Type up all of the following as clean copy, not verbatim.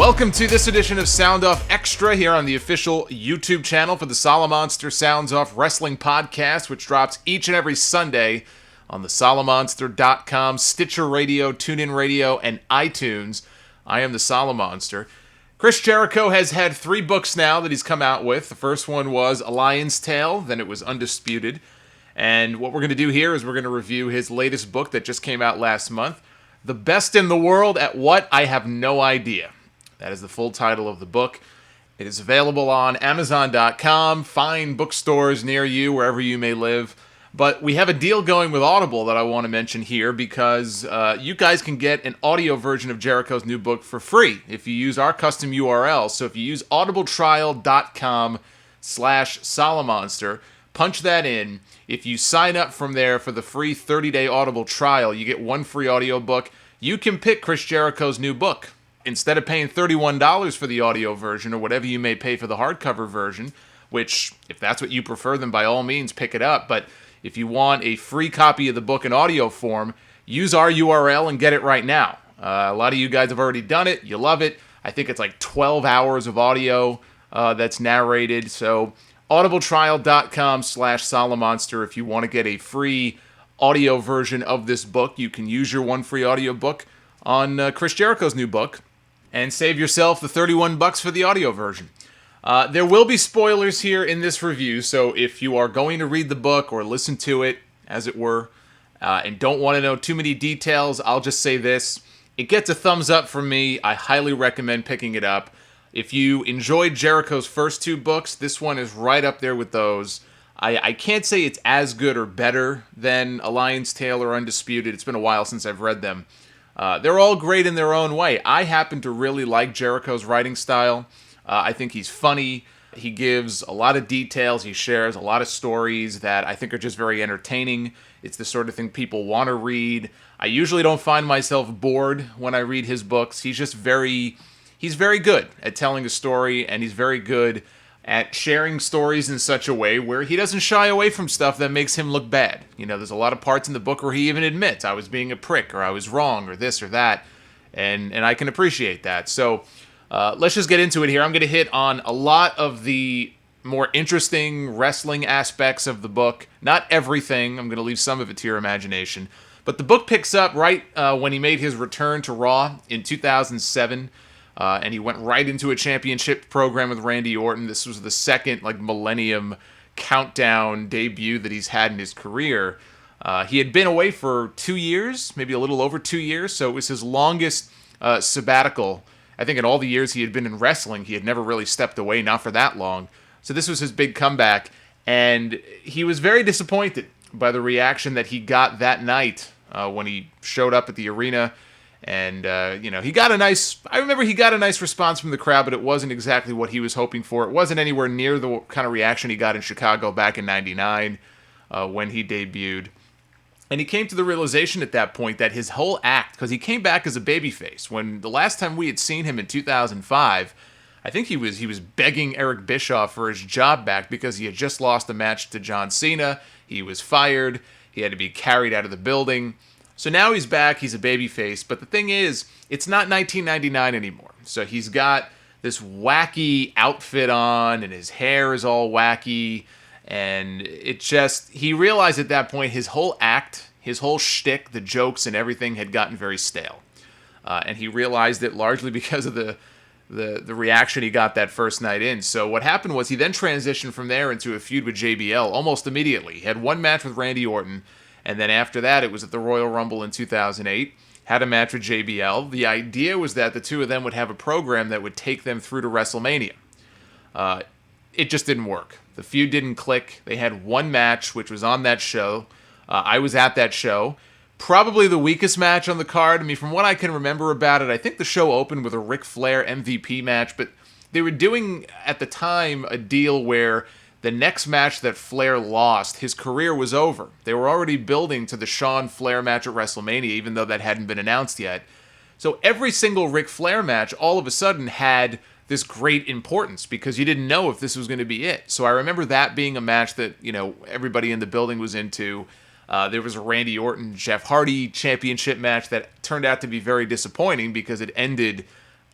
Welcome to this edition of Sound Off Extra here on the official YouTube channel for the Solomonster Sounds Off Wrestling Podcast, which drops each and every Sunday on the Solomonster.com, Stitcher Radio, TuneIn Radio, and iTunes. I am the Solomonster. Chris Jericho has had 3 books now that he's come out with. The first one was A Lion's Tale, then it was Undisputed. And what we're going to do here is we're going to review his latest book that just came out last month, The Best in the World at What? I Have No Idea. That is the full title of the book. It is available on Amazon.com, fine bookstores near you, wherever you may live. But we have a deal going with Audible that I want to mention here because you guys can get an audio version of Jericho's new book for free if you use our custom URL. So if you use audibletrial.com/Solomonster, punch that in. If you sign up from there for the free 30-day Audible trial, you get 1 free audiobook. You can pick Chris Jericho's new book. Instead of paying $31 for the audio version or whatever you may pay for the hardcover version, which, if that's what you prefer, then by all means pick it up. But if you want a free copy of the book in audio form, use our URL and get it right now. A lot of you guys have already done it. You love it. I think it's like 12 hours of audio that's narrated. So audibletrial.com/Solomonster. If you want to get a free audio version of this book, you can use your 1 free audio book on Chris Jericho's new book and save yourself the $31 for the audio version. There will be spoilers here in this review, so if you are going to read the book or listen to it, as it were, and don't want to know too many details, I'll just say this. It gets a thumbs up from me. I highly recommend picking it up. If you enjoyed Jericho's first 2 books, this one is right up there with those. I can't say it's as good or better than A Lion's Tale or Undisputed. It's been a while since I've read them. They're all great in their own way. I happen to really like Jericho's writing style. I think he's funny. He gives a lot of details. He shares a lot of stories that I think are just very entertaining. It's the sort of thing people want to read. I usually don't find myself bored when I read his books. He's very good at telling a story, and he's very good at sharing stories in such a way where he doesn't shy away from stuff that makes him look bad. You know, there's a lot of parts in the book where he even admits, I was being a prick, or I was wrong, or this or that, and I can appreciate that. So let's just get into it here. I'm going to hit on a lot of the more interesting wrestling aspects of the book. Not everything. I'm going to leave some of it to your imagination. But the book picks up right when he made his return to Raw in 2007. And he went right into a championship program with Randy Orton. This was the second millennium countdown debut that he's had in his career. He had been away for 2 years, maybe a little over 2 years, so it was his longest sabbatical. I think in all the years he had been in wrestling, he had never really stepped away, not for that long. So this was his big comeback, and he was very disappointed by the reaction that he got that night when he showed up at the arena. And, he got I remember he got a nice response from the crowd, but it wasn't exactly what he was hoping for. It wasn't anywhere near the kind of reaction he got in Chicago back in '99 when he debuted. And he came to the realization at that point that his whole act, because he came back as a babyface, when the last time we had seen him in 2005, I think he was begging Eric Bischoff for his job back because he had just lost a match to John Cena. He was fired. He had to be carried out of the building. So now he's back, he's a babyface, but the thing is, it's not 1999 anymore. So he's got this wacky outfit on, and his hair is all wacky, and he realized at that point his whole act, his whole shtick, the jokes and everything had gotten very stale. And he realized it largely because of the reaction he got that first night in. So what happened was he then transitioned from there into a feud with JBL almost immediately. He had 1 match with Randy Orton, and then after that, it was at the Royal Rumble in 2008, had a match with JBL. The idea was that the two of them would have a program that would take them through to WrestleMania. It just didn't work. The feud didn't click. They had 1 match, which was on that show. I was at that show. Probably the weakest match on the card. I mean, from what I can remember about it, I think the show opened with a Ric Flair MVP match, but they were doing, at the time, a deal where the next match that Flair lost, his career was over. They were already building to the Shawn Flair match at WrestleMania, even though that hadn't been announced yet. So every single Ric Flair match all of a sudden had this great importance because you didn't know if this was going to be it. So I remember that being a match that, everybody in the building was into. There was a Randy Orton, Jeff Hardy championship match that turned out to be very disappointing because it ended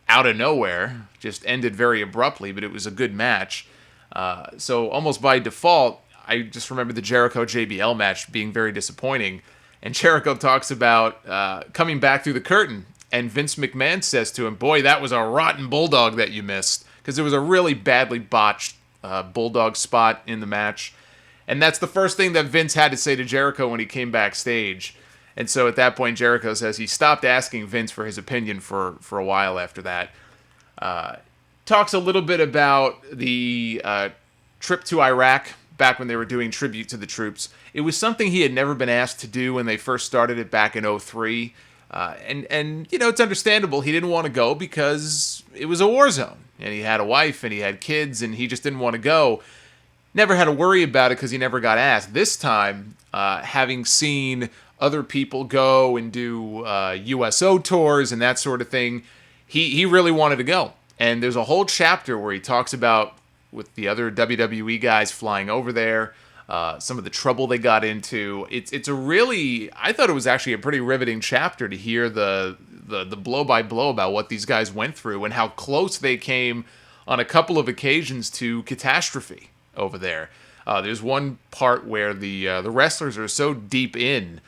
out of nowhere, just ended very abruptly, but it was a good match. So almost by default, I just remember the Jericho JBL match being very disappointing. And Jericho talks about coming back through the curtain, and Vince McMahon says to him, "Boy, that was a rotten bulldog that you missed," because there was a really badly botched bulldog spot in the match. And that's the first thing that Vince had to say to Jericho when he came backstage. And so at that point, Jericho says he stopped asking Vince for his opinion for a while after that. Talks a little bit about the trip to Iraq back when they were doing tribute to the troops. It was something he had never been asked to do when they first started it back in 2003. And you know, it's understandable. He didn't want to go because it was a war zone. And he had a wife and he had kids and he just didn't want to go. Never had to worry about it because he never got asked. This time, having seen other people go and do USO tours and that sort of thing, he really wanted to go. And there's a whole chapter where he talks about, with the other WWE guys flying over there, some of the trouble they got into. It's a really, I thought it was actually a pretty riveting chapter to hear the blow by blow about what these guys went through and how close they came on a couple of occasions to catastrophe over there. There's one part where the wrestlers are so deep in,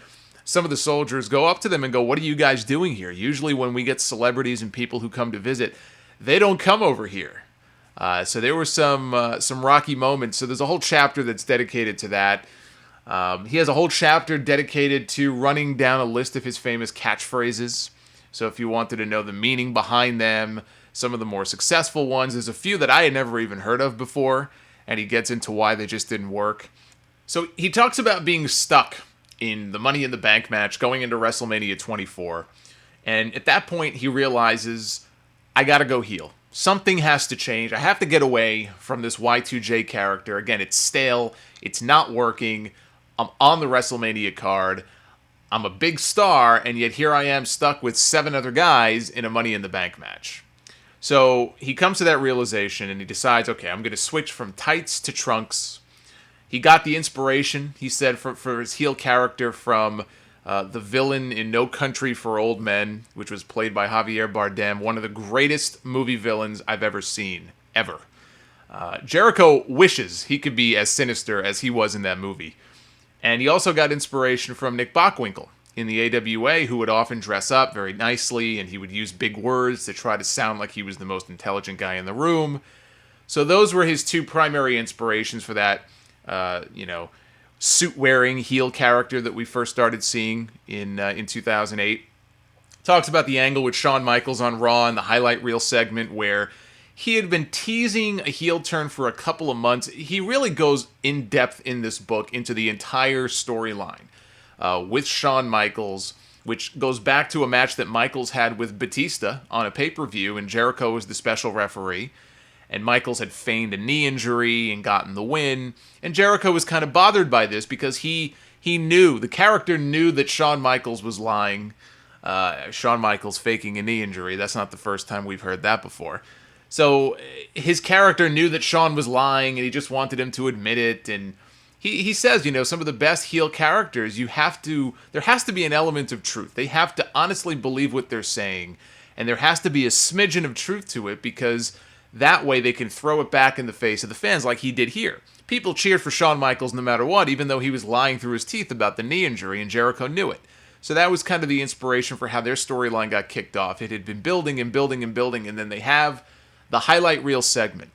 some of the soldiers go up to them and go, "What are you guys doing here?" Usually when we get celebrities and people who come to visit, they don't come over here. So there were some rocky moments. So there's a whole chapter that's dedicated to that. He has a whole chapter dedicated to running down a list of his famous catchphrases. So if you wanted to know the meaning behind them, some of the more successful ones, there's a few that I had never even heard of before, and he gets into why they just didn't work. So he talks about being stuck in the Money in the Bank match going into WrestleMania 24. And at that point, he realizes, I gotta go heel. Something has to change. I have to get away from this Y2J character. Again, it's stale. It's not working. I'm on the WrestleMania card. I'm a big star, and yet here I am stuck with 7 other guys in a Money in the Bank match. So he comes to that realization, and he decides, okay, I'm going to switch from tights to trunks. He got the inspiration, he said, for his heel character from the villain in No Country for Old Men, which was played by Javier Bardem, one of the greatest movie villains I've ever seen, ever. Jericho wishes he could be as sinister as he was in that movie. And he also got inspiration from Nick Bockwinkel in the AWA, who would often dress up very nicely, and he would use big words to try to sound like he was the most intelligent guy in the room. So those were his 2 primary inspirations for that, suit-wearing heel character that we first started seeing in 2008. Talks about the angle with Shawn Michaels on Raw and the highlight reel segment where he had been teasing a heel turn for a couple of months. He really goes in depth in this book into the entire storyline with Shawn Michaels, which goes back to a match that Michaels had with Batista on a pay-per-view, and Jericho was the special referee. And Michaels had feigned a knee injury and gotten the win. And Jericho was kind of bothered by this because he knew, the character knew that Shawn Michaels was lying. Shawn Michaels faking a knee injury. That's not the first time we've heard that before. So his character knew that Shawn was lying and he just wanted him to admit it. And he says, some of the best heel characters, there has to be an element of truth. They have to honestly believe what they're saying. And there has to be a smidgen of truth to it because that way they can throw it back in the face of the fans like he did here. People cheered for Shawn Michaels no matter what, even though he was lying through his teeth about the knee injury, and Jericho knew it. So that was kind of the inspiration for how their storyline got kicked off. It had been building and building and building, and then they have the highlight reel segment,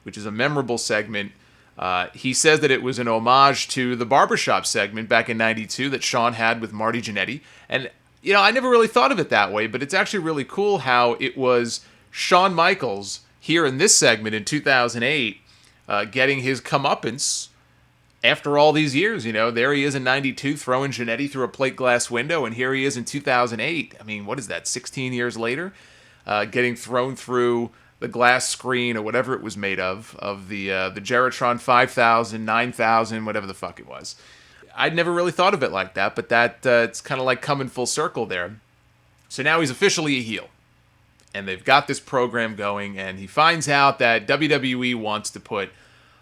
which is a memorable segment. He says that it was an homage to the barbershop segment back in 92 that Shawn had with Marty Jannetty. And, I never really thought of it that way, but it's actually really cool how it was Shawn Michaels here in this segment in 2008, getting his comeuppance after all these years. There he is in 92 throwing Jannetty through a plate glass window, and here he is in 2008. I mean, what is that, 16 years later? Getting thrown through the glass screen or whatever it was made of the Geritron 5000, 9000, whatever the fuck it was. I'd never really thought of it like that, but it's kind of like coming full circle there. So now he's officially a heel. And they've got this program going, and he finds out that WWE wants to put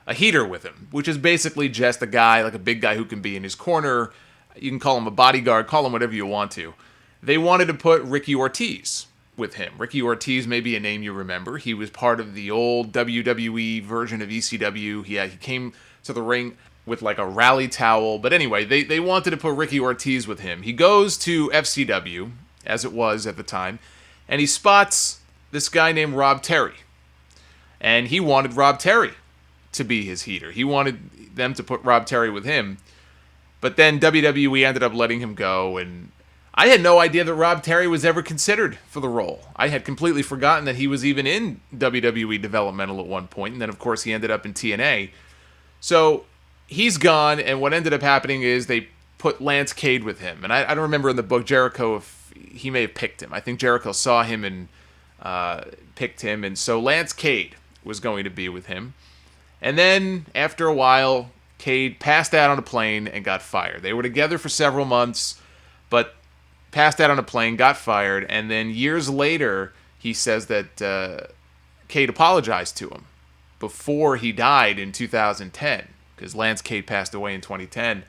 a heater with him, which is basically just a guy, like a big guy who can be in his corner. You can call him a bodyguard, call him whatever you want to. They wanted to put Ricky Ortiz with him. Ricky Ortiz may be a name you remember. He was part of the old WWE version of ECW. He came to the ring with like a rally towel. But anyway, they wanted to put Ricky Ortiz with him. He goes to FCW, as it was at the time, and he spots this guy named Rob Terry. And he wanted Rob Terry to be his heater. He wanted them to put Rob Terry with him. But then WWE ended up letting him go, and I had no idea that Rob Terry was ever considered for the role. I had completely forgotten that he was even in WWE developmental at one point, and then of course he ended up in TNA. So he's gone, and what ended up happening is they put Lance Cade with him. And I don't remember in the book Jericho if he may have picked him. I think Jericho saw him and picked him, and so Lance Cade was going to be with him. And then after a while, Cade passed out on a plane and got fired. They were together for several months, but passed out on a plane, got fired, and then years later, he says that Cade apologized to him before he died in 2010, because Lance Cade passed away in 2010.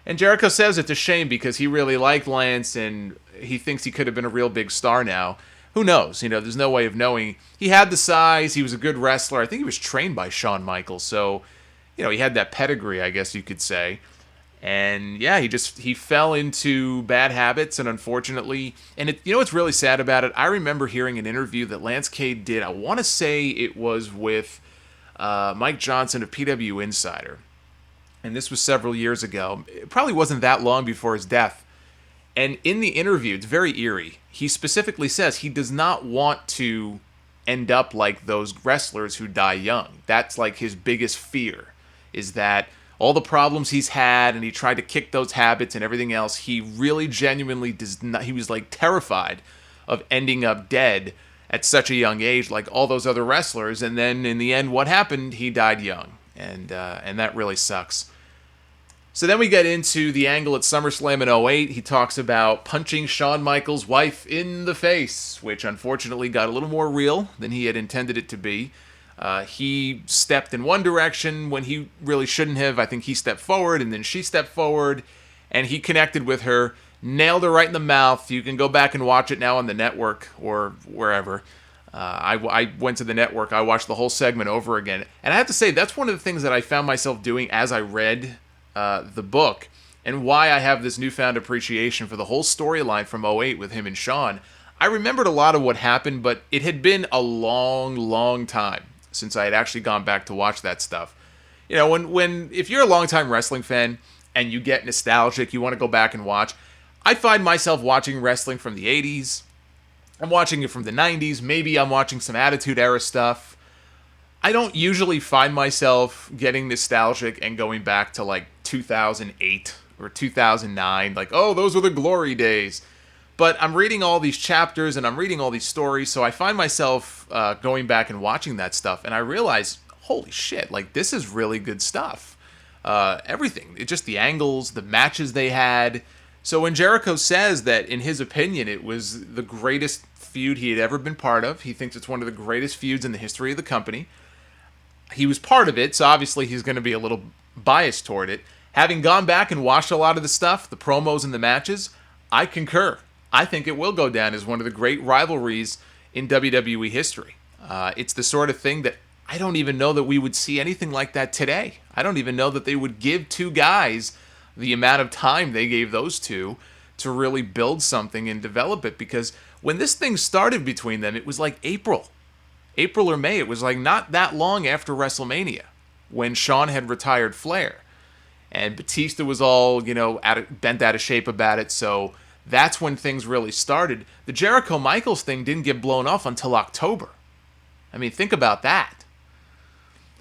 And Jericho says it's a shame because he really liked Lance, and he thinks he could have been a real big star now. Who knows? There's no way of knowing. He had the size. He was a good wrestler. I think he was trained by Shawn Michaels, so he had that pedigree, I guess you could say. And yeah, he fell into bad habits, and unfortunately, and what's really sad about it? I remember hearing an interview that Lance Cade did. I want to say it was with Mike Johnson of PW Insider, and this was several years ago. It probably wasn't that long before his death. And in the interview, it's very eerie. He specifically says he does not want to end up like those wrestlers who die young. That's like his biggest fear, is that all the problems he's had, and he tried to kick those habits and everything else, he really genuinely does not. He was like terrified of ending up dead at such a young age, like all those other wrestlers. And then in the end, what happened? He died young, and that really sucks. So then we get into the angle at SummerSlam in 2008. He talks about punching Shawn Michaels' wife in the face, which unfortunately got a little more real than he had intended it to be. He stepped in one direction when he really shouldn't have. I think he stepped forward, and then she stepped forward, and he connected with her, nailed her right in the mouth. You can go back and watch it now on the network or wherever. I went to the network. I watched the whole segment over again. And I have to say, that's one of the things that I found myself doing as I read the book, and why I have this newfound appreciation for the whole storyline from 2008 with him and Shawn. I remembered a lot of what happened, but it had been a long, long time since I had actually gone back to watch that stuff. If you're a longtime wrestling fan and you get nostalgic, you want to go back and watch. I find myself watching wrestling from the 80s. I'm watching it from the 90s. Maybe I'm watching some Attitude Era stuff. I don't usually find myself getting nostalgic and going back to like 2008 or 2009. Like, oh, those were the glory days. But I'm reading all these chapters and I'm reading all these stories, so I find myself going back and watching that stuff, and I realize, holy shit, like, this is really good stuff. Everything. Just the angles, the matches they had. So when Jericho says that, in his opinion, it was the greatest feud he had ever been part of, he thinks it's one of the greatest feuds in the history of the company. He was part of it, so obviously he's going to be a little biased toward it. Having gone back and watched a lot of the stuff, the promos and the matches, I concur. I think it will go down as one of the great rivalries in WWE history. It's the sort of thing that I don't even know that we would see anything like that today. I don't even know that they would give two guys the amount of time they gave those two to really build something and develop it. Because when this thing started between them, it was like April or May. It was like not that long after WrestleMania when Shawn had retired Flair. And Batista was all, bent out of shape about it. So that's when things really started. The Jericho Michaels thing didn't get blown off until October. I mean, think about that.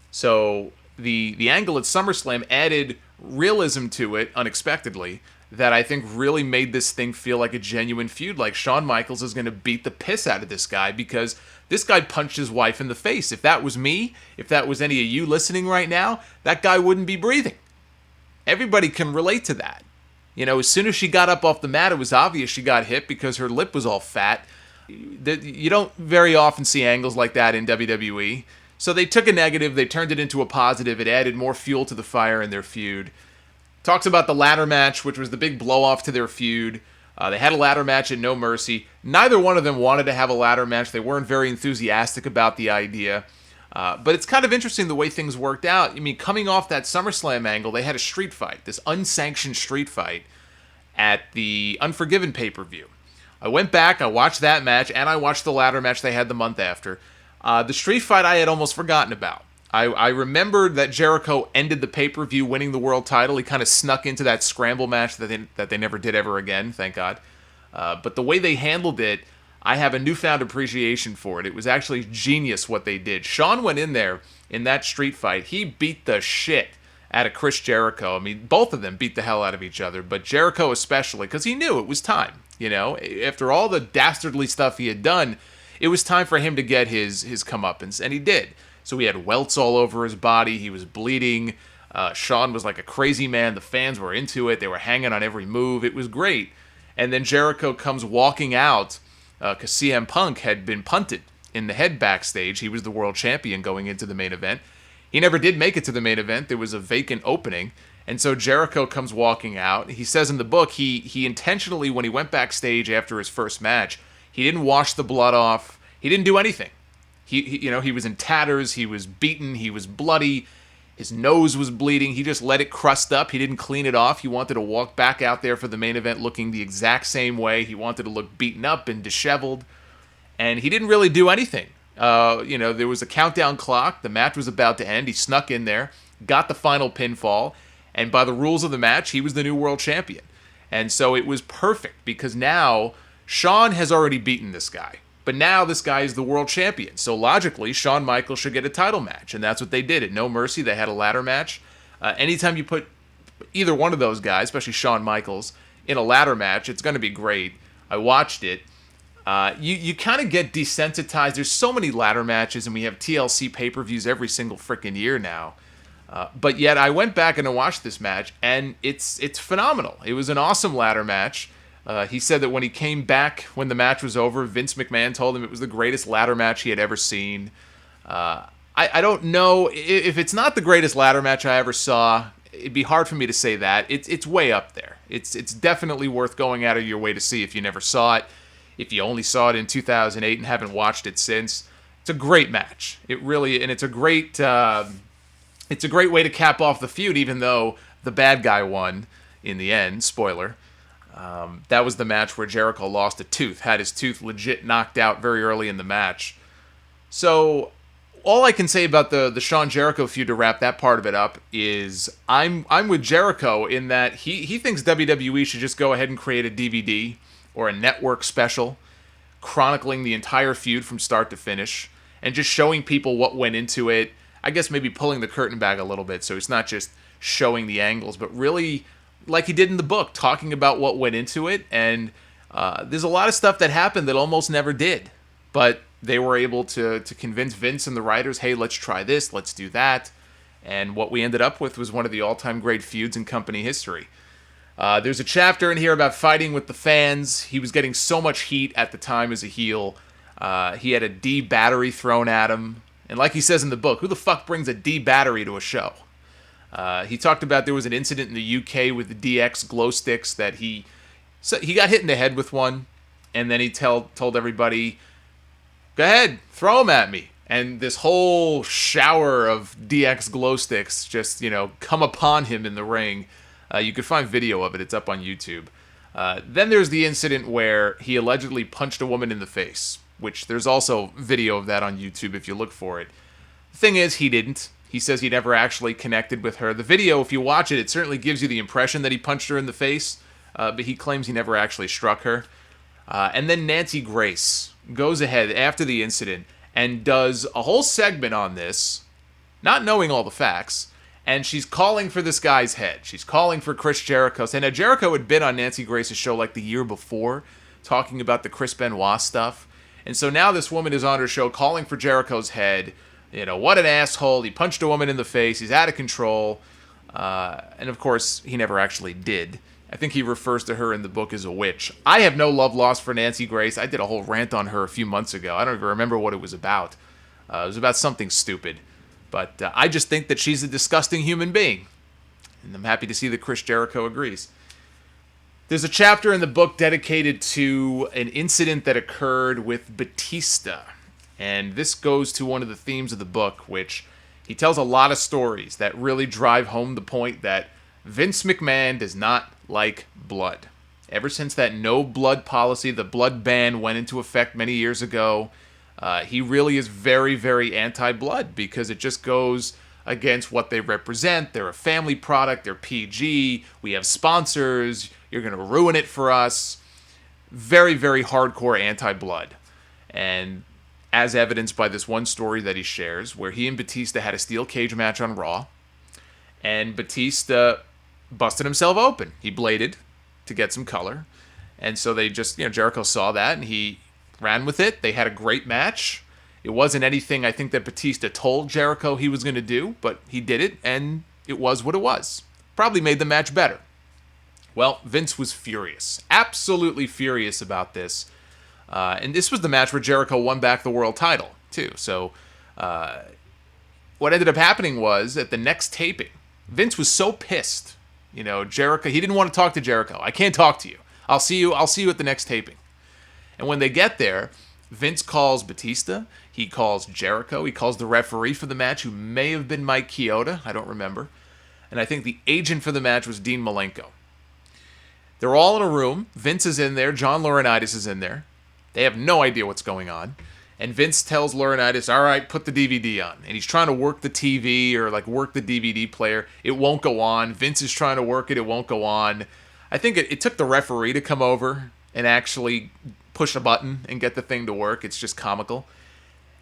So the angle at SummerSlam added realism to it unexpectedly that I think really made this thing feel like a genuine feud. Like, Shawn Michaels is going to beat the piss out of this guy because this guy punched his wife in the face. If that was me, if that was any of you listening right now, that guy wouldn't be breathing. Everybody can relate to that. As soon as she got up off the mat, it was obvious she got hit because her lip was all fat. You don't very often see angles like that in WWE. So they took a negative, they turned it into a positive. It added more fuel to the fire in their feud. Talks about the ladder match, which was the big blow-off to their feud. They had a ladder match at No Mercy. Neither one of them wanted to have a ladder match. They weren't very enthusiastic about the idea. But it's kind of interesting the way things worked out. I mean, coming off that SummerSlam angle, they had a street fight, this unsanctioned street fight at the Unforgiven pay-per-view. I went back, I watched that match, and I watched the ladder match they had the month after. The street fight I had almost forgotten about. I remembered that Jericho ended the pay-per-view winning the world title. He kind of snuck into that scramble match that they never did ever again, thank God. But the way they handled it, I have a newfound appreciation for it. It was actually genius what they did. Shawn went in there in that street fight. He beat the shit out of Chris Jericho. I mean, both of them beat the hell out of each other, but Jericho especially, because he knew it was time. You know, after all the dastardly stuff he had done, it was time for him to get his comeuppance, and he did. So he had welts all over his body. He was bleeding. Shawn was like a crazy man. The fans were into it. They were hanging on every move. It was great. And then Jericho comes walking out because CM Punk had been punted in the head backstage. He was the world champion going into the main event. He never did make it to the main event. There was a vacant opening. And so Jericho comes walking out. He says in the book he intentionally, when he went backstage after his first match, he didn't wash the blood off. He didn't do anything. He was in tatters. He was beaten. He was bloody. His nose was bleeding. He just let it crust up. He didn't clean it off. He wanted to walk back out there for the main event looking the exact same way. He wanted to look beaten up and disheveled. And he didn't really do anything. There was a countdown clock. The match was about to end. He snuck in there, got the final pinfall, and by the rules of the match, he was the new world champion. And so it was perfect because now Shawn has already beaten this guy. But now this guy is the world champion. So logically, Shawn Michaels should get a title match. And that's what they did. At No Mercy, they had a ladder match. Anytime you put either one of those guys, especially Shawn Michaels, in a ladder match, it's going to be great. I watched it. You kind of get desensitized. There's so many ladder matches, and we have TLC pay-per-views every single freaking year now. But yet I went back and I watched this match, and it's phenomenal. It was an awesome ladder match. He said that when he came back, when the match was over, Vince McMahon told him it was the greatest ladder match he had ever seen. I don't know. If it's not the greatest ladder match I ever saw, it'd be hard for me to say that. It's way up there. It's definitely worth going out of your way to see if you never saw it. If you only saw it in 2008 and haven't watched it since, it's a great match. It really, and it's a great way to cap off the feud, even though the bad guy won in the end. Spoiler. That was the match where Jericho lost a tooth, had his tooth legit knocked out very early in the match. So all I can say about the Shawn Jericho feud to wrap that part of it up is I'm with Jericho in that he thinks WWE should just go ahead and create a DVD or a network special chronicling the entire feud from start to finish and just showing people what went into it. I guess maybe pulling the curtain back a little bit so it's not just showing the angles, but really, like he did in the book, talking about what went into it. And there's a lot of stuff that happened that almost never did. But they were able to convince Vince and the writers, hey, let's try this, let's do that. And what we ended up with was one of the all-time great feuds in company history. There's a chapter in here about fighting with the fans. He was getting so much heat at the time as a heel. He had a D battery thrown at him. And like he says in the book, who the fuck brings a D battery to a show? He talked about there was an incident in the UK with the DX glow sticks that he got hit in the head with one, and then he told everybody, go ahead, throw them at me. And this whole shower of DX glow sticks just, come upon him in the ring. You could find video of it. It's up on YouTube. Then there's the incident where he allegedly punched a woman in the face, which there's also video of that on YouTube if you look for it. The thing is, he didn't. He says he never actually connected with her. The video, if you watch it, it certainly gives you the impression that he punched her in the face, but he claims he never actually struck her. And then Nancy Grace goes ahead after the incident and does a whole segment on this, not knowing all the facts, and she's calling for this guy's head. She's calling for Chris Jericho's head. Now, Jericho had been on Nancy Grace's show like the year before, talking about the Chris Benoit stuff. And so now this woman is on her show calling for Jericho's head. What an asshole. He punched a woman in the face. He's out of control. And of course, he never actually did. I think he refers to her in the book as a witch. I have no love lost for Nancy Grace. I did a whole rant on her a few months ago. I don't even remember what it was about. It was about something stupid. But I just think that she's a disgusting human being. And I'm happy to see that Chris Jericho agrees. There's a chapter in the book dedicated to an incident that occurred with Batista. And this goes to one of the themes of the book, which he tells a lot of stories that really drive home the point that Vince McMahon does not like blood. Ever since that no blood policy, the blood ban went into effect many years ago, he really is very, very anti-blood because it just goes against what they represent. They're a family product, they're PG, we have sponsors, you're going to ruin it for us. Very, very hardcore anti-blood. And as evidenced by this one story that he shares, where he and Batista had a steel cage match on Raw, and Batista busted himself open. He bladed to get some color. And so they just, Jericho saw that, and he ran with it. They had a great match. It wasn't anything I think that Batista told Jericho he was going to do, but he did it, and it was what it was. Probably made the match better. Well, Vince was furious. Absolutely furious about this. And this was the match where Jericho won back the world title, too. So what ended up happening was, at the next taping, Vince was so pissed. Jericho, he didn't want to talk to Jericho. I can't talk to you. I'll see you at the next taping. And when they get there, Vince calls Batista, he calls Jericho, he calls the referee for the match, who may have been Mike Chioda, I don't remember. And I think the agent for the match was Dean Malenko. They're all in a room. Vince is in there. John Laurinaitis is in there. They have no idea what's going on. And Vince tells Laurinaitis, all right, put the DVD on. And he's trying to work the TV or work the DVD player. It won't go on. Vince is trying to work it. It won't go on. I think it took the referee to come over and actually push a button and get the thing to work. It's just comical.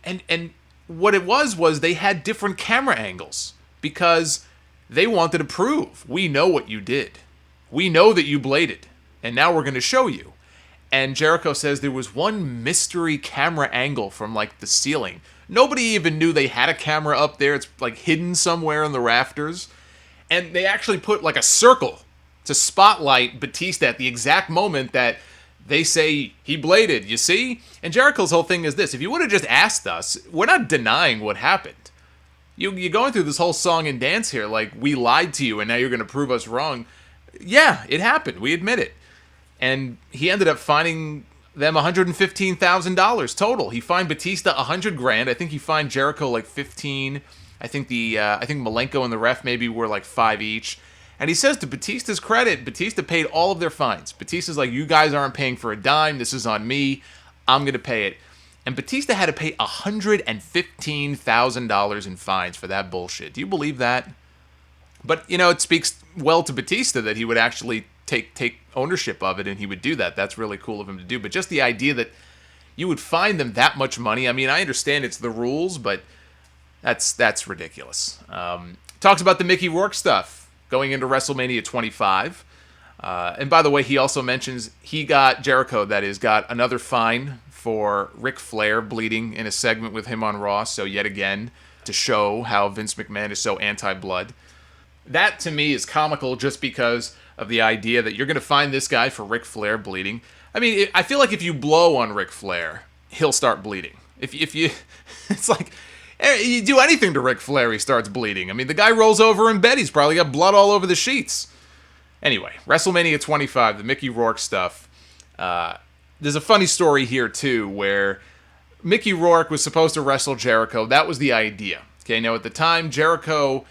And what it was they had different camera angles because they wanted to prove, we know what you did. We know that you bladed. And now we're going to show you. And Jericho says there was one mystery camera angle from the ceiling. Nobody even knew they had a camera up there. It's hidden somewhere in the rafters. And they actually put a circle to spotlight Batista at the exact moment that they say he bladed, you see? And Jericho's whole thing is this: if you would have just asked us, we're not denying what happened. You're going through this whole song and dance here we lied to you and now you're going to prove us wrong. Yeah, it happened. We admit it. And he ended up fining them $115,000 total. He fined Batista $100,000. I think he fined Jericho $15,000. I think Malenko and the ref maybe were $5,000 each. And he says, to Batista's credit, Batista paid all of their fines. Batista's you guys aren't paying for a dime. This is on me. I'm going to pay it. And Batista had to pay $115,000 in fines for that bullshit. Do you believe that? But, it speaks well to Batista that he would actually take ownership of it, and he would do that. That's really cool of him to do. But just the idea that you would fine them that much money, I mean, I understand it's the rules, but that's ridiculous. Talks about the Mickey Rourke stuff going into WrestleMania 25. And by the way, he also mentions Jericho got another fine for Ric Flair bleeding in a segment with him on Raw. So yet again, to show how Vince McMahon is so anti-blood. That to me is comical just because of the idea that you're going to find this guy for Ric Flair bleeding. I mean, I feel like if you blow on Ric Flair, he'll start bleeding. If you, it's you do anything to Ric Flair, he starts bleeding. I mean, the guy rolls over in bed, he's probably got blood all over the sheets. Anyway, WrestleMania 25, the Mickey Rourke stuff. There's a funny story here, too, where Mickey Rourke was supposed to wrestle Jericho. That was the idea. Okay, now at the time, Jericho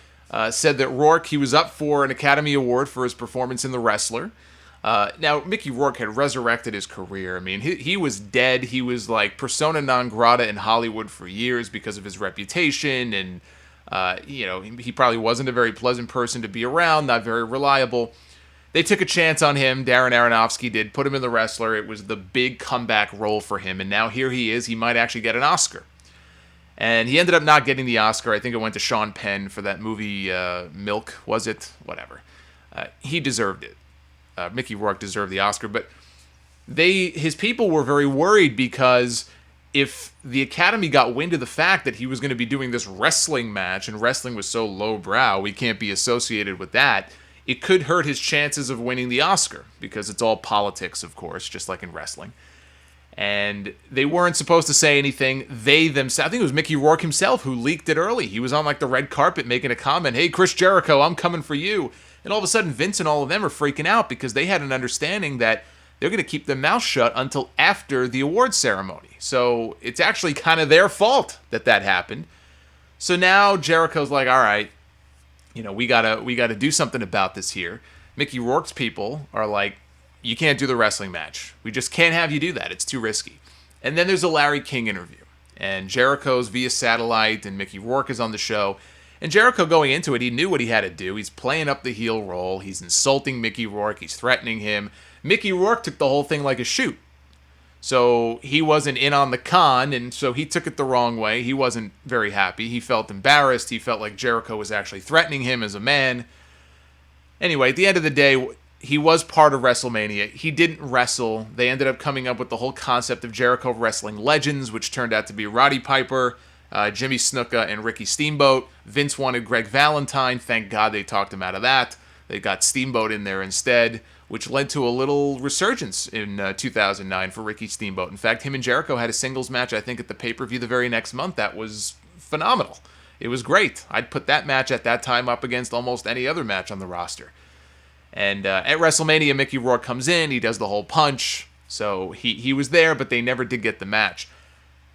said that Rourke, he was up for an Academy Award for his performance in The Wrestler. Now, Mickey Rourke had resurrected his career. I mean, he was dead. He was persona non grata in Hollywood for years because of his reputation. And, he probably wasn't a very pleasant person to be around, not very reliable. They took a chance on him. Darren Aronofsky did, put him in The Wrestler. It was the big comeback role for him. And now here he is. He might actually get an Oscar. And he ended up not getting the Oscar. I think it went to Sean Penn for that movie, Milk, was it? Whatever. He deserved it. Mickey Rourke deserved the Oscar. But his people were very worried because if the Academy got wind of the fact that he was going to be doing this wrestling match, and wrestling was so lowbrow, we can't be associated with that, it could hurt his chances of winning the Oscar, because it's all politics, of course, just like in wrestling. And they weren't supposed to say anything. They themselves, I think it was Mickey Rourke himself who leaked it early. He was on the red carpet making a comment, "Hey, Chris Jericho, I'm coming for you." And all of a sudden, Vince and all of them are freaking out because they had an understanding that they're going to keep their mouth shut until after the awards ceremony. So it's actually kind of their fault that happened. So now Jericho's like, all right, we gotta do something about this here. Mickey Rourke's people are like, you can't do the wrestling match. We just can't have you do that. It's too risky. And then there's a Larry King interview. And Jericho's via satellite, and Mickey Rourke is on the show. And Jericho, going into it, he knew what he had to do. He's playing up the heel role. He's insulting Mickey Rourke. He's threatening him. Mickey Rourke took the whole thing like a shoot. So he wasn't in on the con, and so he took it the wrong way. He wasn't very happy. He felt embarrassed. He felt like Jericho was actually threatening him as a man. Anyway, at the end of the day, he was part of WrestleMania. He didn't wrestle. They ended up coming up with the whole concept of Jericho wrestling legends, which turned out to be Roddy Piper, Jimmy Snuka, and Ricky Steamboat. Vince wanted Greg Valentine. Thank God they talked him out of that. They got Steamboat in there instead, which led to a little resurgence in 2009 for Ricky Steamboat. In fact, him and Jericho had a singles match, I think, at the pay-per-view the very next month. That was phenomenal. It was great. I'd put that match at that time up against almost any other match on the roster. And at WrestleMania, Mickey Rourke comes in. He does the whole punch. So he was there, but they never did get the match.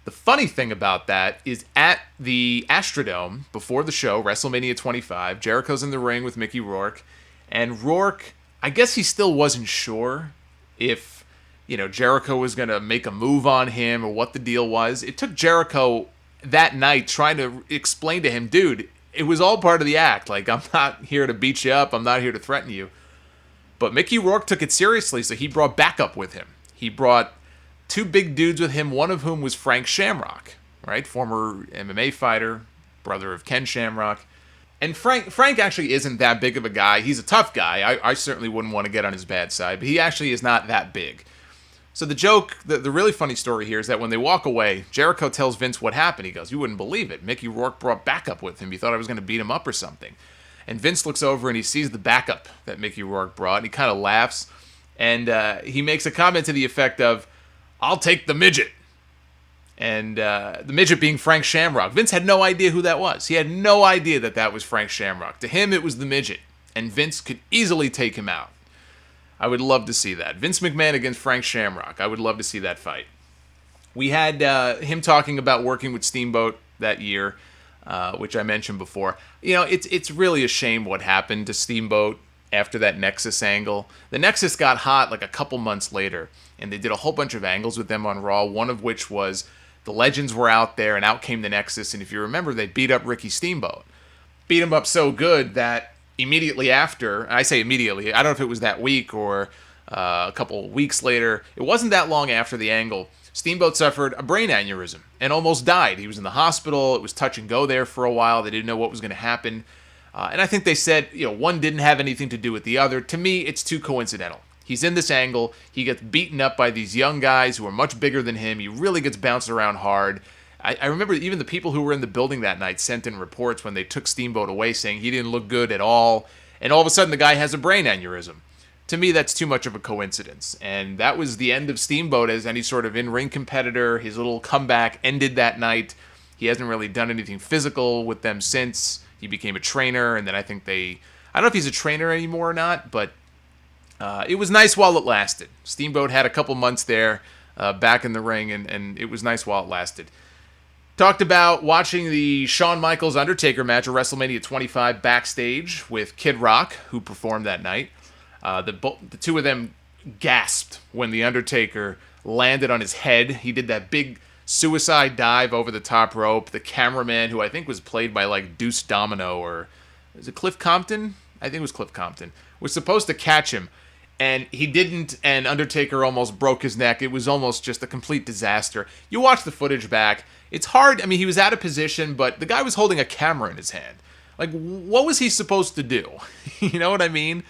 The funny thing about that is at the Astrodome, before the show, WrestleMania 25, Jericho's in the ring with Mickey Rourke. And Rourke, I guess he still wasn't sure if, Jericho was going to make a move on him or what the deal was. It took Jericho that night trying to explain to him, dude, it was all part of the act. Like, I'm not here to beat you up. I'm not here to threaten you. But Mickey Rourke took it seriously, so he brought backup with him. He brought two big dudes with him, one of whom was Frank Shamrock, right? Former MMA fighter, brother of Ken Shamrock. And Frank actually isn't that big of a guy. He's a tough guy. I certainly wouldn't want to get on his bad side, but he actually is not that big. So the joke, the really funny story here is that when they walk away, Jericho tells Vince what happened. He goes, you wouldn't believe it. Mickey Rourke brought backup with him. He thought I was going to beat him up or something. And Vince looks over and he sees the backup that Mickey Rourke brought, and he kind of laughs. And he makes a comment to the effect of, I'll take the midget. And the midget being Frank Shamrock. Vince had no idea who that was. He had no idea that was Frank Shamrock. To him, it was the midget. And Vince could easily take him out. I would love to see that. Vince McMahon against Frank Shamrock. I would love to see that fight. We had him talking about working with Steamboat that year, which I mentioned before. It's really a shame what happened to Steamboat after that Nexus angle. The Nexus got hot like a couple months later, and they did a whole bunch of angles with them on Raw, one of which was the Legends were out there, and out came the Nexus, and if you remember, they beat up Ricky Steamboat. Beat him up so good that immediately after, and I say immediately, I don't know if it was that week or a couple weeks later, it wasn't that long after the angle, Steamboat suffered a brain aneurysm and almost died. He was in the hospital. It was touch and go there for a while. They didn't know what was going to happen. And I think they said, one didn't have anything to do with the other. To me, it's too coincidental. He's in this angle. He gets beaten up by these young guys who are much bigger than him. He really gets bounced around hard. I remember even the people who were in the building that night sent in reports when they took Steamboat away saying he didn't look good at all. And all of a sudden, the guy has a brain aneurysm. To me, that's too much of a coincidence. And that was the end of Steamboat as any sort of in-ring competitor. His little comeback ended that night. He hasn't really done anything physical with them since. He became a trainer, and then I think I don't know if he's a trainer anymore or not, but it was nice while it lasted. Steamboat had a couple months there back in the ring, and it was nice while it lasted. Talked about watching the Shawn Michaels Undertaker match at WrestleMania 25 backstage with Kid Rock, who performed that night. The two of them gasped when the Undertaker landed on his head. He did that big suicide dive over the top rope. The cameraman, who I think was played by like Deuce Domino, or is it Cliff Compton? I think it was Cliff Compton, was supposed to catch him, and he didn't, and Undertaker almost broke his neck. It was almost just a complete disaster. You watch the footage back. It's hard. I mean, he was out of position, but the guy was holding a camera in his hand. Like, what was he supposed to do? You know what I mean?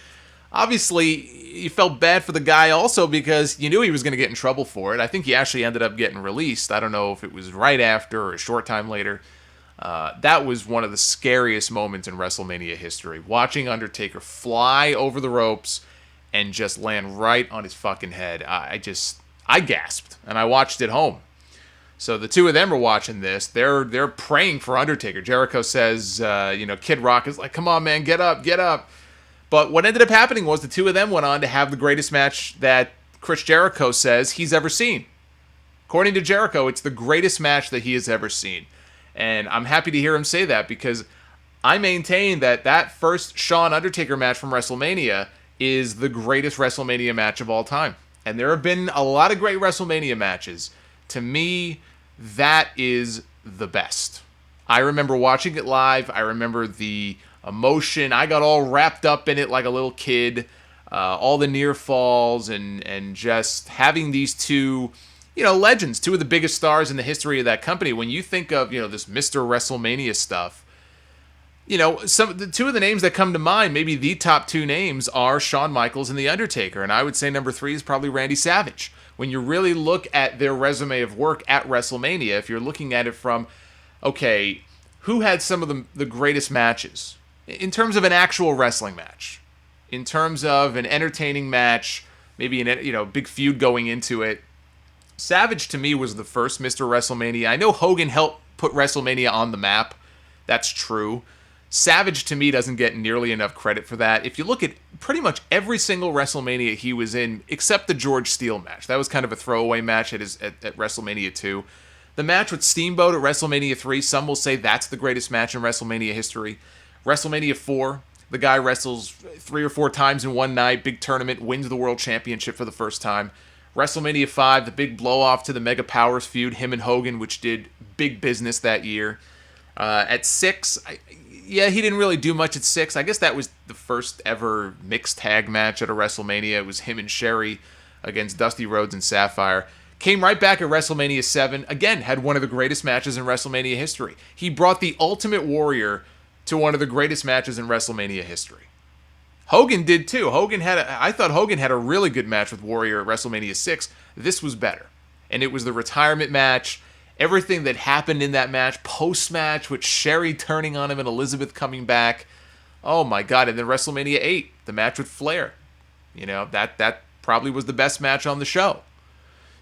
Obviously, you felt bad for the guy also because you knew he was going to get in trouble for it. I think he actually ended up getting released. I don't know if it was right after or a short time later. That was one of the scariest moments in WrestleMania history. Watching Undertaker fly over the ropes and just land right on his fucking head. I gasped, and I watched it home. So the two of them are watching this. They're praying for Undertaker. Jericho says, Kid Rock is like, come on, man, get up, get up. But what ended up happening was the two of them went on to have the greatest match that Chris Jericho says he's ever seen. According to Jericho, it's the greatest match that he has ever seen. And I'm happy to hear him say that, because I maintain that first Shawn Undertaker match from WrestleMania is the greatest WrestleMania match of all time. And there have been a lot of great WrestleMania matches. To me, that is the best. I remember watching it live. I remember the emotion. I got all wrapped up in it like a little kid. All the near falls and just having these two, legends, two of the biggest stars in the history of that company. When you think of, this Mr. WrestleMania stuff, the two of the names that come to mind, maybe the top two names, are Shawn Michaels and The Undertaker. And I would say number 3 is probably Randy Savage. When you really look at their resume of work at WrestleMania, if you're looking at it from, okay, who had some of the greatest matches? In terms of an actual wrestling match, in terms of an entertaining match, maybe an big feud going into it, Savage to me was the first Mr. WrestleMania. I know Hogan helped put WrestleMania on the map. That's true. Savage to me doesn't get nearly enough credit for that. If you look at pretty much every single WrestleMania he was in, except the George Steele match, that was kind of a throwaway match at WrestleMania 2. The match with Steamboat at WrestleMania 3, some will say that's the greatest match in WrestleMania history. WrestleMania 4, the guy wrestles 3 or 4 times in one night, big tournament, wins the world championship for the first time. WrestleMania 5, the big blow-off to the Mega Powers feud, him and Hogan, which did big business that year. At 6, he didn't really do much at 6. I guess that was the first ever mixed tag match at a WrestleMania. It was him and Sherry against Dusty Rhodes and Sapphire. Came right back at WrestleMania 7. Again, had one of the greatest matches in WrestleMania history. He brought the Ultimate Warrior to one of the greatest matches in WrestleMania history. Hogan did too. I thought Hogan had a really good match with Warrior at WrestleMania 6. This was better. And it was the retirement match. Everything that happened in that match, post-match, with Sherry turning on him and Elizabeth coming back. Oh my God. And then WrestleMania 8, the match with Flair. That probably was the best match on the show.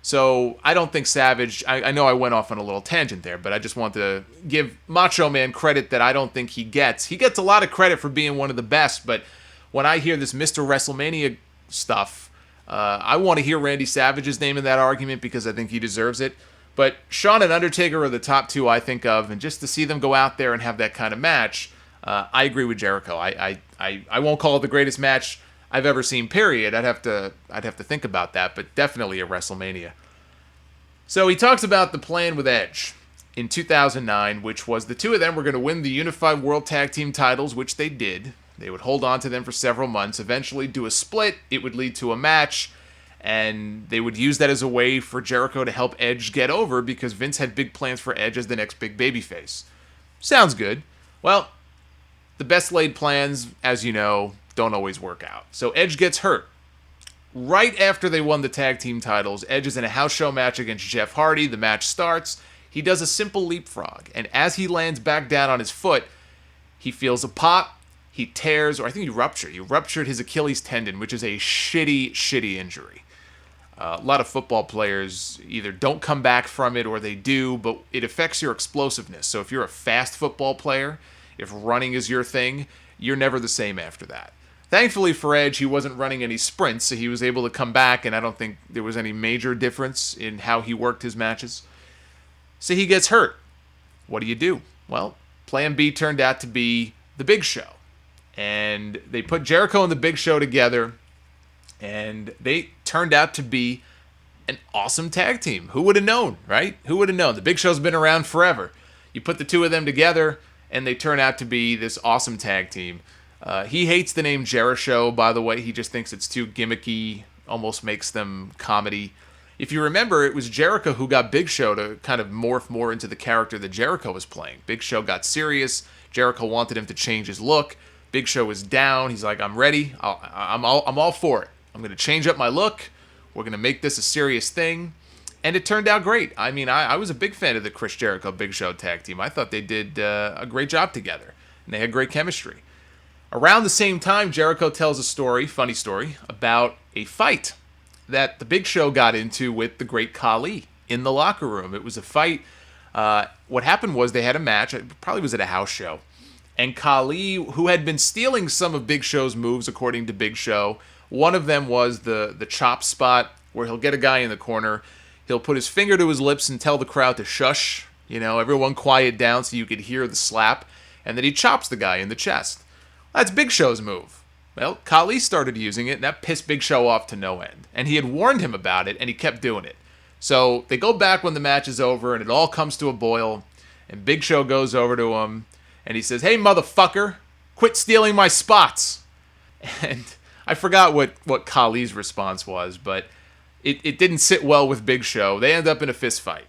So I don't think Savage, I know I went off on a little tangent there, but I just want to give Macho Man credit that I don't think he gets. He gets a lot of credit for being one of the best, but when I hear this Mr. WrestleMania stuff, I want to hear Randy Savage's name in that argument because I think he deserves it. But Shawn and Undertaker are the top two I think of, and just to see them go out there and have that kind of match, I agree with Jericho. I won't call it the greatest match I've ever seen, period. I'd have to think about that, but definitely a WrestleMania. So he talks about the plan with Edge in 2009, which was the two of them were going to win the Unified World Tag Team titles, which they did. They would hold on to them for several months, eventually do a split. It would lead to a match, and they would use that as a way for Jericho to help Edge get over because Vince had big plans for Edge as the next big babyface. Sounds good. Well, the best laid plans, as you know, don't always work out. So Edge gets hurt. Right after they won the tag team titles, Edge is in a house show match against Jeff Hardy. The match starts. He does a simple leapfrog, and as he lands back down on his foot, he feels a pop. He tears, or I think he ruptured his Achilles tendon, which is a shitty injury. A lot of football players either don't come back from it or they do, but it affects your explosiveness. So if you're a fast football player, if running is your thing, you're never the same after that. Thankfully for Edge, he wasn't running any sprints, so he was able to come back, and I don't think there was any major difference in how he worked his matches. So he gets hurt. What do? Well, plan B turned out to be the Big Show. And they put Jericho and the Big Show together, and they turned out to be an awesome tag team. Who would have known, right? Who would have known? The Big Show's been around forever. You put the two of them together, and they turn out to be this awesome tag team. He hates the name Jericho, by the way. He just thinks it's too gimmicky, almost makes them comedy. If you remember, it was Jericho who got Big Show to kind of morph more into the character that Jericho was playing. Big Show got serious. Jericho wanted him to change his look. Big Show was down. He's like, I'm ready. I'm all for it. I'm going to change up my look. We're going to make this a serious thing. And it turned out great. I mean, I was a big fan of the Chris Jericho Big Show tag team. I thought they did a great job together. And they had great chemistry. Around the same time, Jericho tells a story, funny story, about a fight that the Big Show got into with the Great Khali in the locker room. It was a fight. What happened was they had a match. It probably was at a house show. And Khali, who had been stealing some of Big Show's moves, according to Big Show, one of them was the chop spot, where he'll get a guy in the corner, he'll put his finger to his lips and tell the crowd to shush, everyone quiet down so you could hear the slap, and then he chops the guy in the chest. That's Big Show's move. Well, Khali started using it, and that pissed Big Show off to no end. And he had warned him about it, and he kept doing it. So they go back when the match is over, and it all comes to a boil, and Big Show goes over to him, and he says, "Hey, motherfucker, quit stealing my spots." And I forgot what Khali's response was, but it didn't sit well with Big Show. They end up in a fist fight.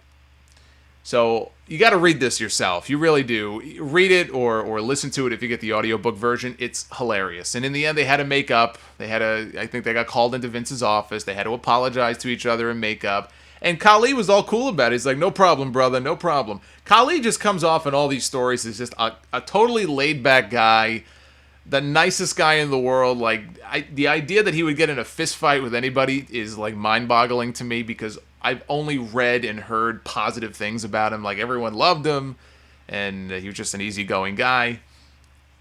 So you got to read this yourself. You really do. Read it or listen to it if you get the audiobook version. It's hilarious. And in the end, they had to make up. I think they got called into Vince's office. They had to apologize to each other and make up. And Khali was all cool about it. He's like, "No problem, brother, no problem." Khali just comes off in all these stories as just a totally laid-back guy, the nicest guy in the world. The idea that he would get in a fist fight with anybody is mind-boggling to me, because I've only read and heard positive things about him. Everyone loved him, and he was just an easygoing guy.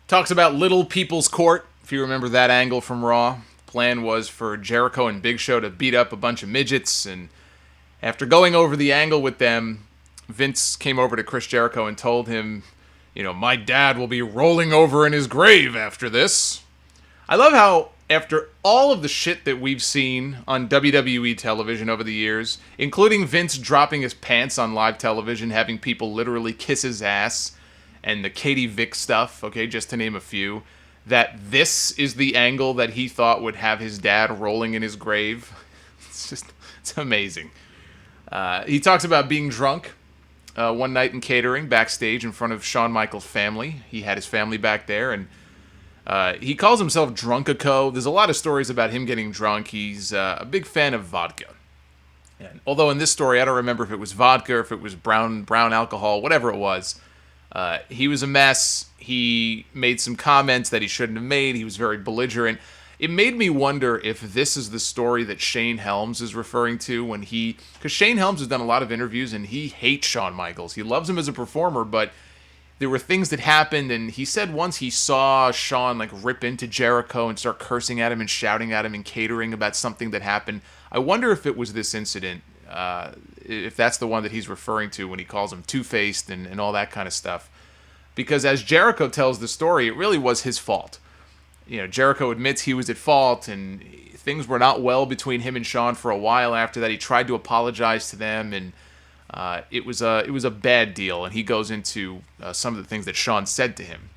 Talks about Little People's Court, if you remember that angle from Raw. Plan was for Jericho and Big Show to beat up a bunch of midgets, and after going over the angle with them, Vince came over to Chris Jericho and told him, "My dad will be rolling over in his grave after this." I love how, after all of the shit that we've seen on WWE television over the years, including Vince dropping his pants on live television, having people literally kiss his ass, and the Katie Vick stuff, okay, just to name a few, that this is the angle that he thought would have his dad rolling in his grave. It's amazing. He talks about being drunk one night in catering backstage in front of Shawn Michaels' family. He had his family back there, and he calls himself Drunkico. There's a lot of stories about him getting drunk. He's a big fan of vodka. And although in this story, I don't remember if it was vodka or if it was brown alcohol, whatever it was. He was a mess. He made some comments that he shouldn't have made. He was very belligerent. It made me wonder if this is the story that Shane Helms is referring to because Shane Helms has done a lot of interviews and he hates Shawn Michaels. He loves him as a performer, but there were things that happened, and he said once he saw Shawn rip into Jericho and start cursing at him and shouting at him in catering about something that happened. I wonder if it was this incident, if that's the one that he's referring to when he calls him two-faced and all that kind of stuff. Because as Jericho tells the story, it really was his fault. Jericho admits he was at fault, and things were not well between him and Shawn for a while after that. He tried to apologize to them, and it was a bad deal. And he goes into some of the things that Shawn said to him.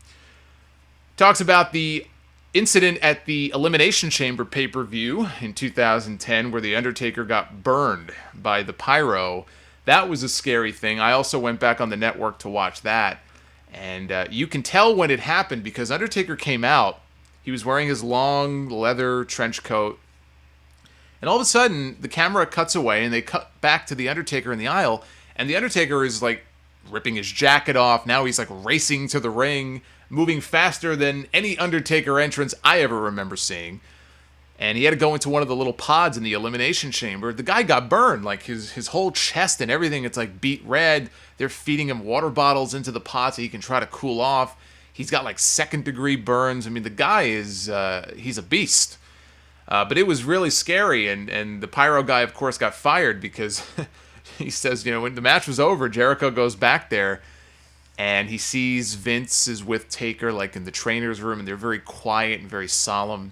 Talks about the incident at the Elimination Chamber pay-per-view in 2010 where The Undertaker got burned by the pyro. That was a scary thing. I also went back on the network to watch that. And you can tell when it happened because Undertaker came out. He was wearing his long leather trench coat. And all of a sudden, the camera cuts away and they cut back to The Undertaker in the aisle. And The Undertaker is ripping his jacket off. Now he's racing to the ring, moving faster than any Undertaker entrance I ever remember seeing. And he had to go into one of the little pods in the Elimination Chamber. The guy got burned, his whole chest and everything. It's beet red. They're feeding him water bottles into the pot so he can try to cool off. He's got second-degree burns. I mean, the guy is, he's a beast. But it was really scary, and the pyro guy, of course, got fired because he says, when the match was over, Jericho goes back there, and he sees Vince is with Taker, in the trainer's room, and they're very quiet and very solemn.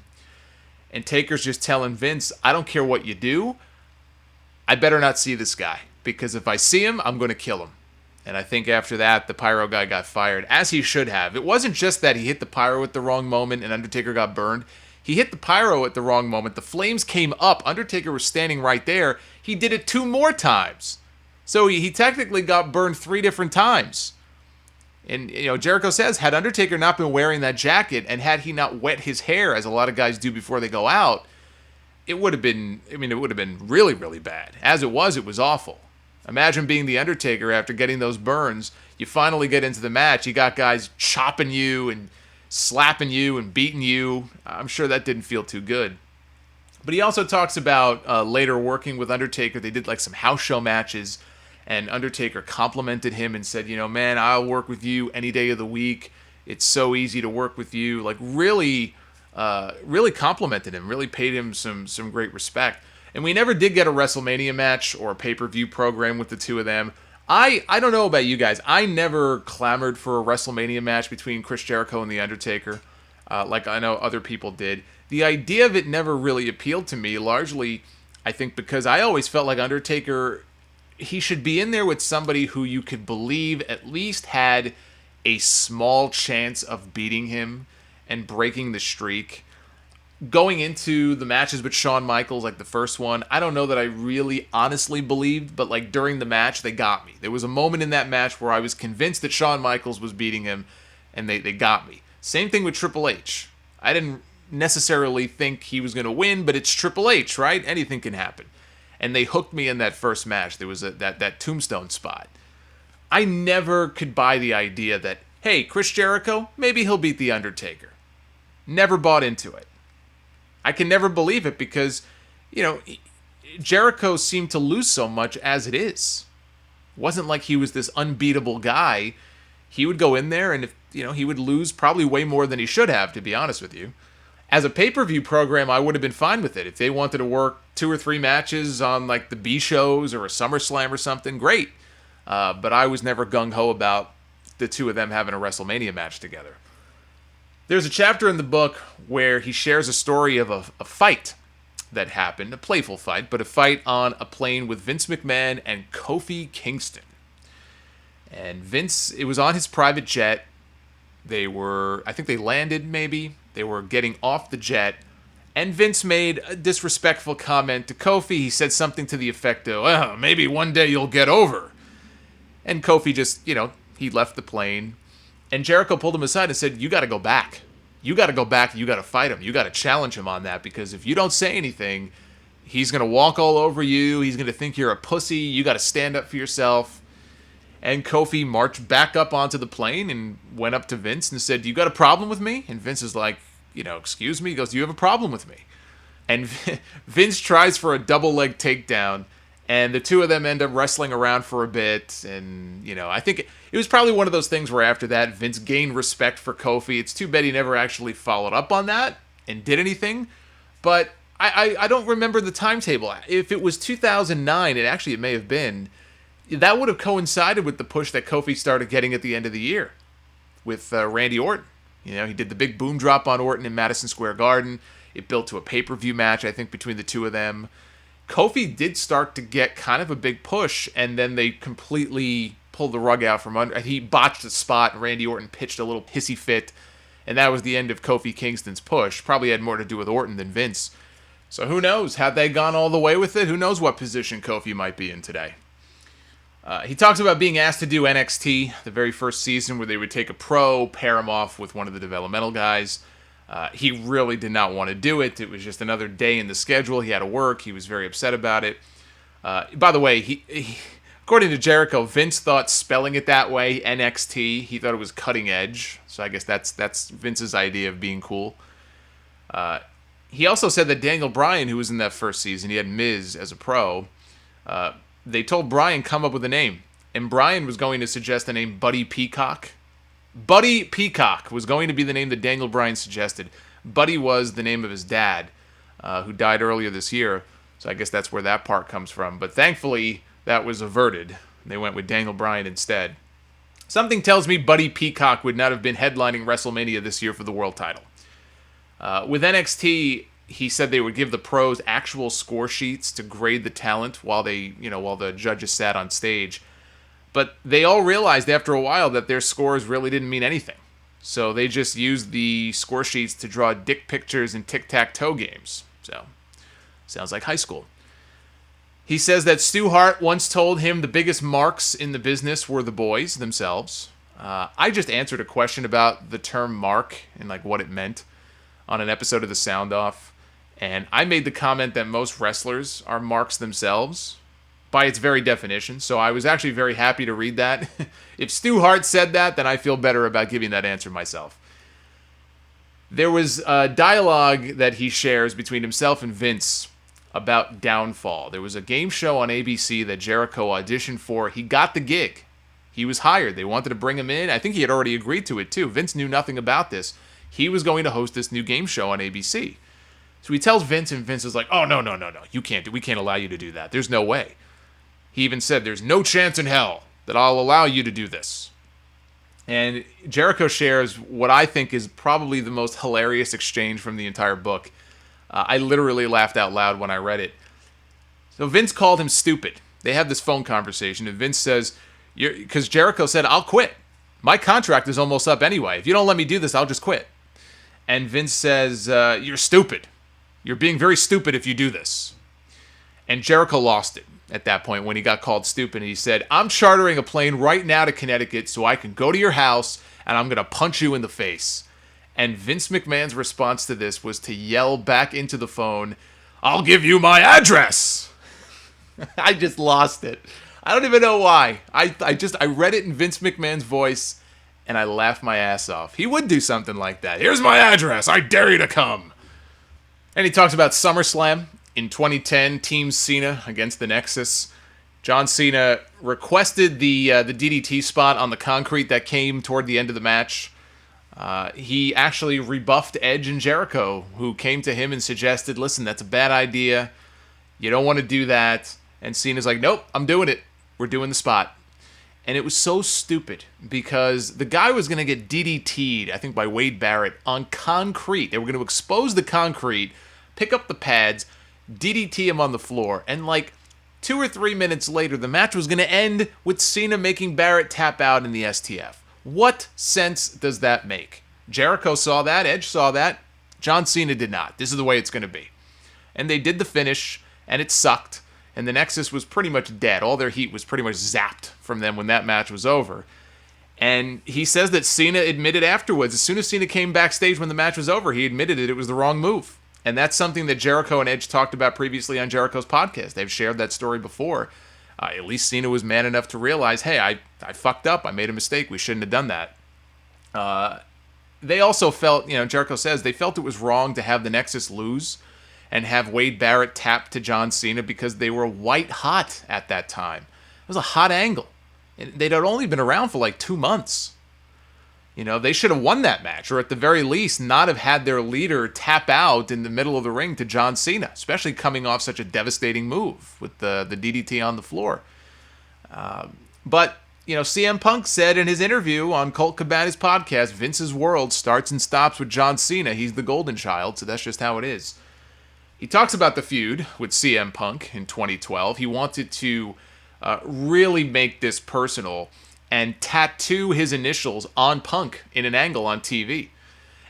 And Taker's just telling Vince, "I don't care what you do, I better not see this guy, because if I see him, I'm going to kill him." And I think after that, the pyro guy got fired, as he should have. It wasn't just that he hit the pyro at the wrong moment and Undertaker got burned. He hit the pyro at the wrong moment. The flames came up. Undertaker was standing right there. He did it 2 more times. So he technically got burned 3 different times. And, Jericho says, had Undertaker not been wearing that jacket and had he not wet his hair, as a lot of guys do before they go out, it would have been really, really bad. As it was awful. Imagine being The Undertaker after getting those burns. You finally get into the match. You got guys chopping you and slapping you and beating you. I'm sure that didn't feel too good. But he also talks about later working with Undertaker. They did some house show matches. And Undertaker complimented him and said, "Man, I'll work with you any day of the week. It's so easy to work with you. Like, really, really complimented him, really paid him some great respect. And we never did get a WrestleMania match or a pay-per-view program with the two of them. I don't know about you guys. I never clamored for a WrestleMania match between Chris Jericho and The Undertaker, like I know other people did. The idea of it never really appealed to me, largely, I think, because I always felt like Undertaker, he should be in there with somebody who you could believe at least had a small chance of beating him and breaking the streak. Going into the matches with Shawn Michaels, like the first one, I don't know that I really honestly believed, but like during the match, they got me. There was a moment in that match where I was convinced that Shawn Michaels was beating him, and they got me. Same thing with Triple H. I didn't necessarily think he was going to win, but it's Triple H, right? Anything can happen. And they hooked me in that first match. There was that tombstone spot. I never could buy the idea that, hey, Chris Jericho, maybe he'll beat The Undertaker. Never bought into it. I can never believe it because, Jericho seemed to lose so much as it is. It wasn't like he was this unbeatable guy. He would go in there and he would lose probably way more than he should have, to be honest with you. As a pay-per-view program, I would have been fine with it. If they wanted to work 2 or 3 matches on like the B shows or a SummerSlam or something, great. But I was never gung-ho about the two of them having a WrestleMania match together. There's a chapter in the book where he shares a story of a fight that happened, a playful fight, but a fight on a plane with Vince McMahon and Kofi Kingston. And Vince, it was on his private jet. I think they landed maybe. They were getting off the jet. And Vince made a disrespectful comment to Kofi. He said something to the effect of, well, maybe one day you'll get over. And Kofi just, he left the plane. And Jericho pulled him aside and said, you got to go back. You got to go back. You got to fight him. You got to challenge him on that, because if you don't say anything, he's going to walk all over you. He's going to think you're a pussy. You got to stand up for yourself. And Kofi marched back up onto the plane and went up to Vince and said, you got a problem with me? And Vince is like, excuse me? He goes, do you have a problem with me? And Vince tries for a double leg takedown. And the two of them end up wrestling around for a bit. And, I think it was probably one of those things where after that, Vince gained respect for Kofi. It's too bad he never actually followed up on that and did anything. But I don't remember the timetable. If it was 2009, it may have been, that would have coincided with the push that Kofi started getting at the end of the year with Randy Orton. He did the big boom drop on Orton in Madison Square Garden. It built to a pay-per-view match, I think, between the two of them. Kofi did start to get kind of a big push, and then they completely pulled the rug out from under. He botched a spot, and Randy Orton pitched a little hissy fit, and that was the end of Kofi Kingston's push. Probably had more to do with Orton than Vince. So who knows? Had they gone all the way with it, who knows what position Kofi might be in today. He talks about being asked to do NXT, the very first season, where they would take a pro, pair him off with one of the developmental guys. He really did not want to do it. It was just another day in the schedule. He had to work. He was very upset about it. By the way, he according to Jericho, Vince thought spelling it that way, NXT, he thought it was cutting edge. So I guess that's Vince's idea of being cool. He also said that Daniel Bryan, who was in that first season, he had Miz as a pro. They told Bryan, come up with a name. And Bryan was going to suggest the name Buddy Peacock. Buddy Peacock was going to be the name that Daniel Bryan suggested. Buddy was the name of his dad, who died earlier this year. So I guess that's where that part comes from. But thankfully, that was averted. They went with Daniel Bryan instead. Something tells me Buddy Peacock would not have been headlining WrestleMania this year for the world title. With NXT, he said they would give the pros actual score sheets to grade the talent while the judges sat on stage. But they all realized after a while that their scores really didn't mean anything. So they just used the score sheets to draw dick pictures and tic-tac-toe games. So, sounds like high school. He says that Stu Hart once told him the biggest marks in the business were the boys themselves. I just answered a question about the term mark and what it meant on an episode of the Sound Off. And I made the comment that most wrestlers are marks themselves by its very definition. So I was actually very happy to read that. If Stu Hart said that, then I feel better about giving that answer myself. There was a dialogue that he shares between himself and Vince about Downfall. There was a game show on ABC that Jericho auditioned for. He got the gig. He was hired. They wanted to bring him in. I think he had already agreed to it too. Vince knew nothing about this. He was going to host this new game show on ABC. So he tells Vince, and Vince is like, "Oh, no. You can't we can't allow you to do that. There's no way." He even said, "There's no chance in hell that I'll allow you to do this." And Jericho shares what I think is probably the most hilarious exchange from the entire book. I literally laughed out loud when I read it. So Vince called him stupid. They have this phone conversation, and Vince says, because Jericho said, "I'll quit. My contract is almost up anyway. If you don't let me do this, I'll just quit." And Vince says, "You're stupid. You're being very stupid if you do this." And Jericho lost it at that point when he got called stupid. He said, "I'm chartering a plane right now to Connecticut so I can go to your house and I'm going to punch you in the face." And Vince McMahon's response to this was to yell back into the phone, "I'll give you my address." I just lost it. I don't even know why. I read it in Vince McMahon's voice and I laughed my ass off. He would do something like that. "Here's my address. I dare you to come." And he talks about SummerSlam. In 2010, Team Cena against the Nexus. John Cena requested the DDT spot on the concrete that came toward the end of the match. He actually rebuffed Edge and Jericho, who came to him and suggested, "Listen, that's a bad idea. You don't want to do that." And Cena's like, "Nope, I'm doing it. We're doing the spot." And it was so stupid because the guy was going to get DDT'd, I think by Wade Barrett, on concrete. They were going to expose the concrete, pick up the pads, DDT him on the floor, and like 2 or 3 minutes later, the match was going to end with Cena making Barrett tap out in the STF. What sense does that make? Jericho saw that, Edge saw that, John Cena did not. This is the way it's going to be. And they did the finish, and it sucked, and the Nexus was pretty much dead. All their heat was pretty much zapped from them when that match was over. And he says that Cena admitted afterwards, as soon as Cena came backstage when the match was over, he admitted it was the wrong move. And that's something that Jericho and Edge talked about previously on Jericho's podcast. They've shared that story before. At least Cena was man enough to realize, hey, I fucked up. I made a mistake. We shouldn't have done that. They also felt, Jericho says, they felt it was wrong to have the Nexus lose and have Wade Barrett tap to John Cena because they were white hot at that time. It was a hot angle. They'd only been around for like 2 months. They should have won that match, or at the very least, not have had their leader tap out in the middle of the ring to John Cena, especially coming off such a devastating move with the DDT on the floor. But CM Punk said in his interview on Colt Cabana's podcast, Vince's world starts and stops with John Cena. He's the golden child, so that's just how it is. He talks about the feud with CM Punk in 2012. He wanted to really make this personal and tattoo his initials on Punk in an angle on TV.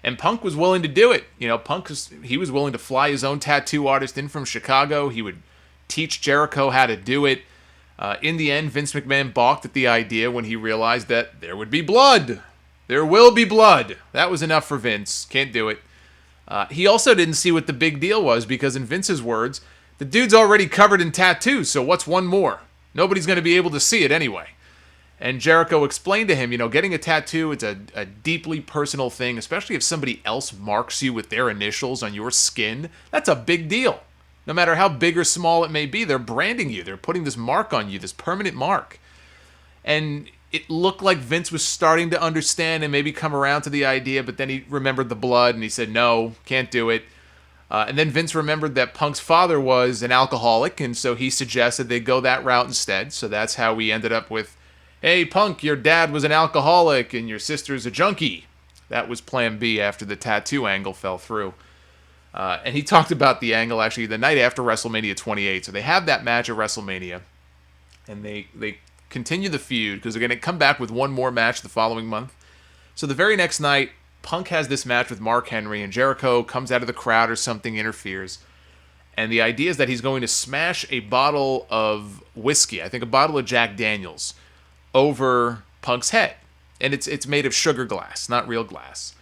And Punk was willing to do it. He was willing to fly his own tattoo artist in from Chicago. He would teach Jericho how to do it. In the end, Vince McMahon balked at the idea when he realized that there would be blood. There will be blood. That was enough for Vince. Can't do it. He also didn't see what the big deal was because in Vince's words, the dude's already covered in tattoos, so what's one more? Nobody's going to be able to see it anyway. And Jericho explained to him, getting a tattoo, it's a deeply personal thing, especially if somebody else marks you with their initials on your skin. That's a big deal. No matter how big or small it may be, they're branding you. They're putting this mark on you, this permanent mark. And it looked like Vince was starting to understand and maybe come around to the idea, but then he remembered the blood and he said, no, can't do it. And then Vince remembered that Punk's father was an alcoholic, and so he suggested they go that route instead. So that's how we ended up with, hey, Punk, your dad was an alcoholic and your sister's a junkie. That was plan B after the tattoo angle fell through. And he talked about the angle actually the night after WrestleMania 28. So they have that match at WrestleMania. And they continue the feud because they're going to come back with one more match the following month. So the very next night, Punk has this match with Mark Henry and Jericho comes out of the crowd or something, interferes. And the idea is that he's going to smash a bottle of whiskey, I think a bottle of Jack Daniels, over Punk's head. And it's made of sugar glass, not real glass.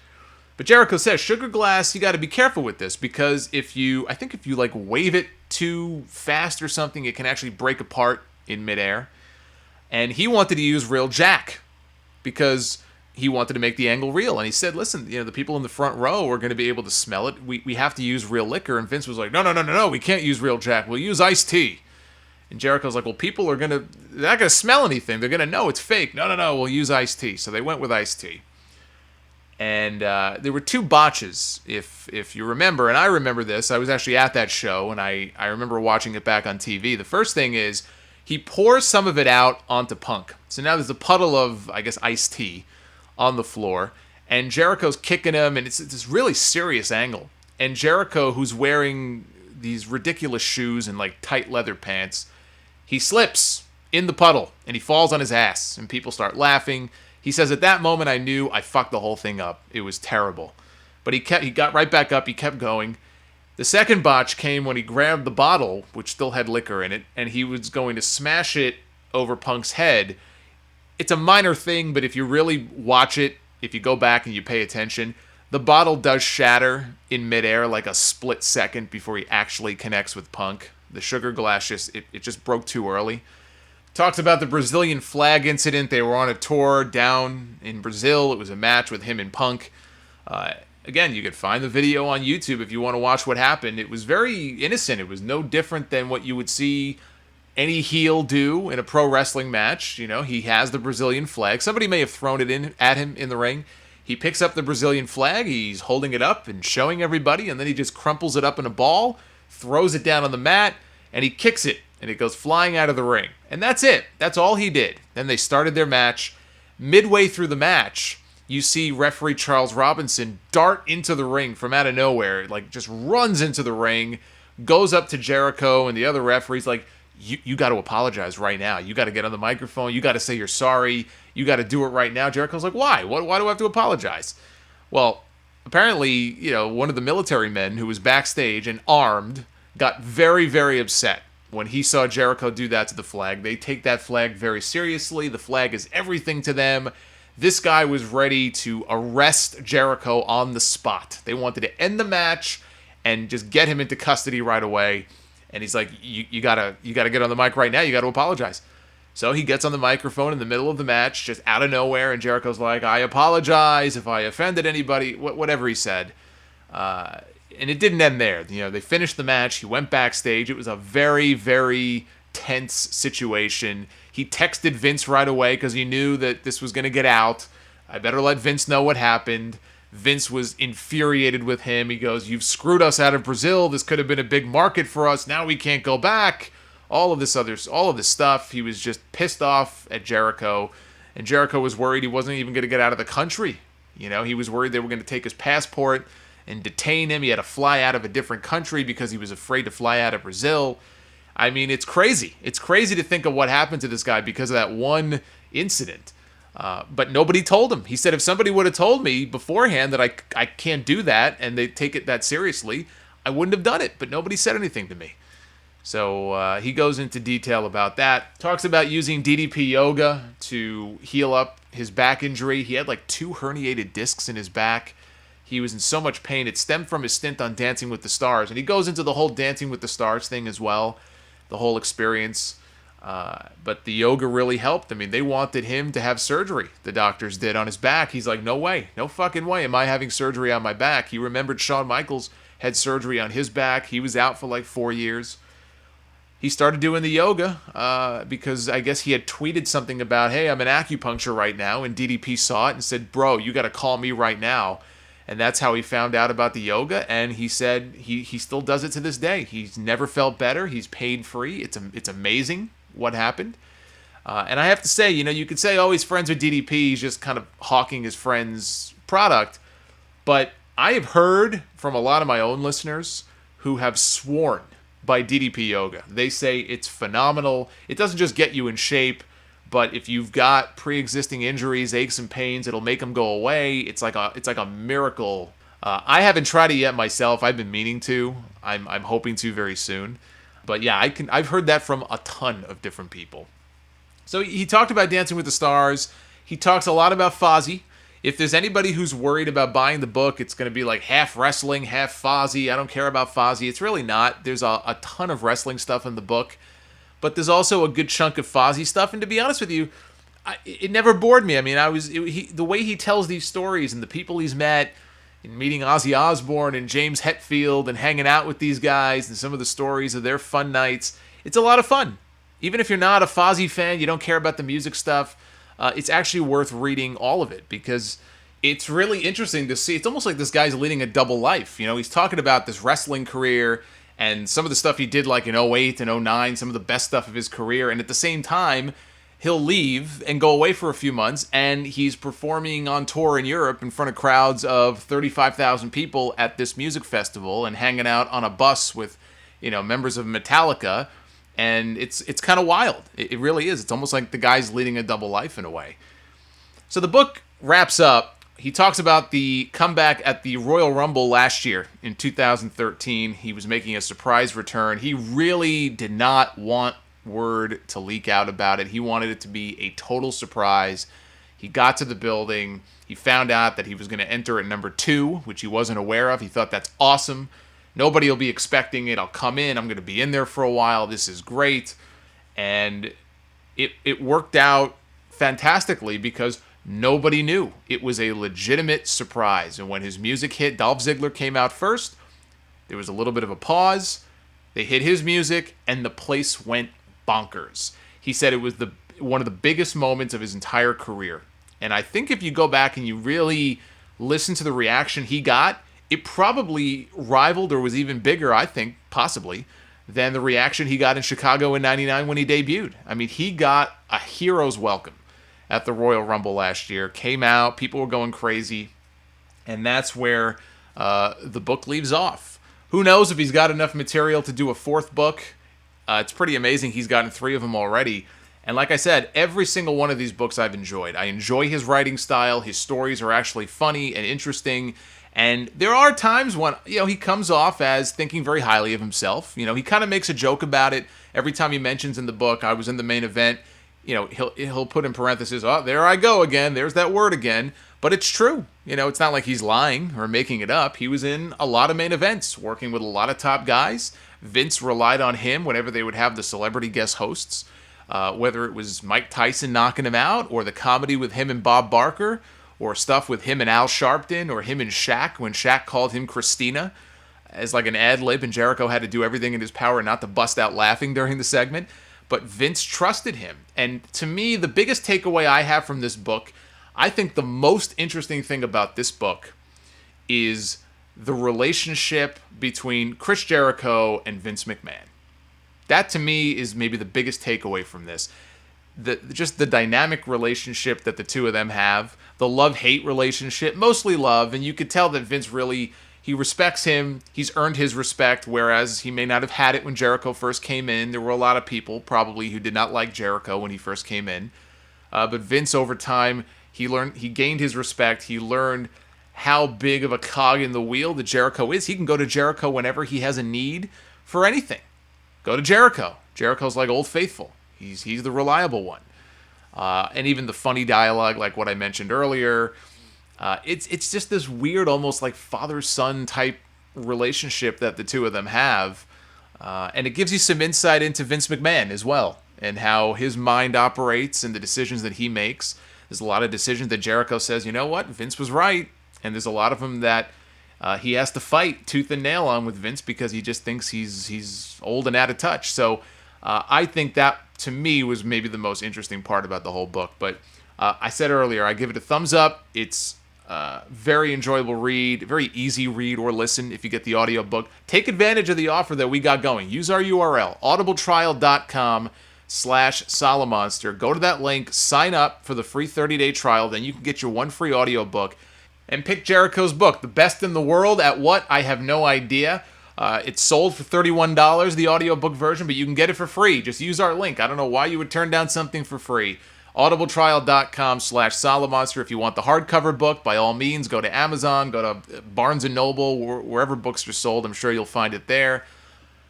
But Jericho says, sugar glass, you got to be careful with this because if you like wave it too fast or something, it can actually break apart in midair. And he wanted to use real Jack because he wanted to make the angle real. And he said, listen, the people in the front row are going to be able to smell it. We have to use real liquor. And Vince was like, no, we can't use real Jack. We'll use iced tea. And Jericho's like, well, they're not going to smell anything. They're going to know it's fake. No, we'll use iced tea. So they went with iced tea. And there were 2 botches, if you remember, and I remember this. I was actually at that show, and I remember watching it back on TV. The first thing is, he pours some of it out onto Punk. So now there's a puddle of, I guess, iced tea on the floor, and Jericho's kicking him, and it's this really serious angle. And Jericho, who's wearing these ridiculous shoes and, like, tight leather pants, he slips in the puddle, and he falls on his ass, and people start laughing. He says, at that moment, I knew I fucked the whole thing up. It was terrible. But he got right back up. He kept going. The second botch came when he grabbed the bottle, which still had liquor in it, and he was going to smash it over Punk's head. It's a minor thing, but if you really watch it, if you go back and you pay attention, the bottle does shatter in midair like a split second before he actually connects with Punk. The sugar glass it just broke too early. Talks about the Brazilian flag incident. They were on a tour down in Brazil. It was a match with him and Punk. Again, you could find the video on YouTube if you want to watch what happened. It was very innocent. It was no different than what you would see any heel do in a pro wrestling match. You know, he has the Brazilian flag. Somebody may have thrown it in at him in the ring. He picks up the Brazilian flag. He's holding it up and showing everybody, and then he just crumples it up in a ball, throws it down on the mat, and he kicks it. And it goes flying out of the ring. And that's it. That's all he did. Then they started their match. Midway through the match, you see referee Charles Robinson dart into the ring from out of nowhere. Like, just runs into the ring, goes up to Jericho and the other referees like, you got to apologize right now. You got to get on the microphone. You got to say you're sorry. You got to do it right now. Jericho's like, why? Why do I have to apologize? Well, apparently, one of the military men who was backstage and armed got very, very upset when he saw Jericho do that to the flag. They take that flag very seriously. The flag is everything to them. This guy was ready to arrest Jericho on the spot. They wanted to end the match and just get him into custody right away. And he's like, you gotta get on the mic right now. You gotta apologize. So he gets on the microphone in the middle of the match, just out of nowhere, and Jericho's like, I apologize if I offended anybody, whatever he said. And it didn't end there. They finished the match. He went backstage. It was a very, very tense situation. He texted Vince right away because he knew that this was going to get out. I better let Vince know what happened. Vince was infuriated with him. He goes, you've screwed us out of Brazil. This could have been a big market for us. Now we can't go back. All of this stuff. He was just pissed off at Jericho. And Jericho was worried he wasn't even going to get out of the country. He was worried they were going to take his passport and detain him. He had to fly out of a different country because he was afraid to fly out of Brazil. I mean, it's crazy. It's crazy to think of what happened to this guy because of that one incident. But nobody told him. He said, if somebody would have told me beforehand that I can't do that and they take it that seriously, I wouldn't have done it. But nobody said anything to me. So he goes into detail about that. Talks about using DDP yoga to heal up his back injury. He had like 2 herniated discs in his back. He was in so much pain. It stemmed from his stint on Dancing with the Stars. And he goes into the whole Dancing with the Stars thing as well, the whole experience. But the yoga really helped. I mean, they wanted him to have surgery, the doctors did, on his back. He's like, no way, no fucking way am I having surgery on my back. He remembered Shawn Michaels had surgery on his back. He was out for like 4 years. He started doing the yoga because I guess he had tweeted something about, hey, I'm in acupuncture right now. And DDP saw it and said, bro, you got to call me right now. And that's how he found out about the yoga. And he said he still does it to this day. He's never felt better. He's pain free. It's amazing what happened. And I have to say, you could say, oh, he's friends with DDP. He's just kind of hawking his friend's product. But I have heard from a lot of my own listeners who have sworn by DDP yoga. They say it's phenomenal. It doesn't just get you in shape, but if you've got pre-existing injuries, aches and pains, it'll make them go away. It's like a miracle. I haven't tried it yet myself. I've been meaning to. I'm hoping to very soon. But yeah, I've heard that from a ton of different people. So he talked about Dancing with the Stars. He talks a lot about Fozzy. If there's anybody who's worried about buying the book, it's going to be like half wrestling, half Fozzy. I don't care about Fozzy. It's really not. There's a ton of wrestling stuff in the book. But there's also a good chunk of Fozzy stuff. And to be honest with you, it never bored me. I mean, the way he tells these stories and the people he's met, and meeting Ozzy Osbourne and James Hetfield and hanging out with these guys and some of the stories of their fun nights, it's a lot of fun. even if you're not a Fozzy fan, you don't care about the music stuff, it's actually worth reading all of it because it's really interesting to see. It's almost like this guy's leading a double life. You know, he's talking about this wrestling career and some of the stuff he did like in '08 and '09, some of the best stuff of his career. And at the same time, he'll leave and go away for a few months, and he's performing on tour in Europe in front of crowds of 35,000 people at this music festival and hanging out on a bus with, members of Metallica. And it's kind of wild. It really is. It's almost like the guy's leading a double life in a way. So the book wraps up. He talks about the comeback at the Royal Rumble last year in 2013. He was making a surprise return. He really did not want word to leak out about it. He wanted it to be a total surprise. He got to the building. He found out that he was going to enter at number 2, which he wasn't aware of. He thought, that's awesome. Nobody will be expecting it. I'll come in. I'm going to be in there for a while. This is great. And it worked out fantastically because nobody knew. It was a legitimate surprise. And when his music hit, Dolph Ziggler came out first. There was a little bit of a pause. They hit his music, and the place went bonkers. He said it was one of the biggest moments of his entire career. And I think if you go back and you really listen to the reaction he got, it probably rivaled or was even bigger, I think, possibly, than the reaction he got in Chicago in '99 when he debuted. I mean, he got a hero's welcome at the Royal Rumble last year. Came out, people were going crazy, and that's where the book leaves off. Who knows if he's got enough material to do a 4th book. It's pretty amazing he's gotten 3 of them already. And like I said, every single one of these books I've enjoyed. I enjoy his writing style. His stories are actually funny and interesting. And there are times when, he comes off as thinking very highly of himself. He kind of makes a joke about it. Every time he mentions in the book, I was in the main event, he'll put in parentheses, oh, there I go again. There's that word again. But it's true. It's not like he's lying or making it up. He was in a lot of main events, working with a lot of top guys. Vince relied on him whenever they would have the celebrity guest hosts, whether it was Mike Tyson knocking him out or the comedy with him and Bob Barker or stuff with him and Al Sharpton or him and Shaq when Shaq called him Christina as like an ad lib and Jericho had to do everything in his power not to bust out laughing during the segment. But Vince trusted him. And to me, the biggest takeaway I have from this book, I think the most interesting thing about this book is the relationship between Chris Jericho and Vince McMahon. That to me is maybe the biggest takeaway from this. Just the dynamic relationship that the two of them have, the love-hate relationship, mostly love, and you could tell that Vince really, he respects him, he's earned his respect, whereas he may not have had it when Jericho first came in. There were a lot of people probably who did not like Jericho when he first came in. But Vince, over time, he gained his respect. He learned how big of a cog in the wheel that Jericho is. He can go to Jericho whenever he has a need for anything. Go to Jericho. Jericho's like Old Faithful. He's the reliable one. And even the funny dialogue, like what I mentioned earlier, it's just this weird, almost like father-son type relationship that the two of them have. And it gives you some insight into Vince McMahon as well, and how his mind operates and the decisions that he makes. There's a lot of decisions that Jericho says, you know what, Vince was right. And there's a lot of them that he has to fight tooth and nail on with Vince because he just thinks he's old and out of touch. So I think that, to me, was maybe the most interesting part about the whole book. But I said earlier, I give it a thumbs up. It's very enjoyable read, very easy read or listen if you get the audiobook. Take advantage of the offer that we got going. Use our URL, audibletrial.com/Solomonster. Go to that link, sign up for the free 30-day trial, then you can get your one free audiobook and pick Jericho's book, The Best in the World, at what? I have no idea. It's sold for $31, the audiobook version, but you can get it for free. Just use our link. I don't know why you would turn down something for free. audibletrial.com/Solomonster. If you want the hardcover book, by all means, go to Amazon, go to Barnes & Noble, wherever books are sold. I'm sure you'll find it there.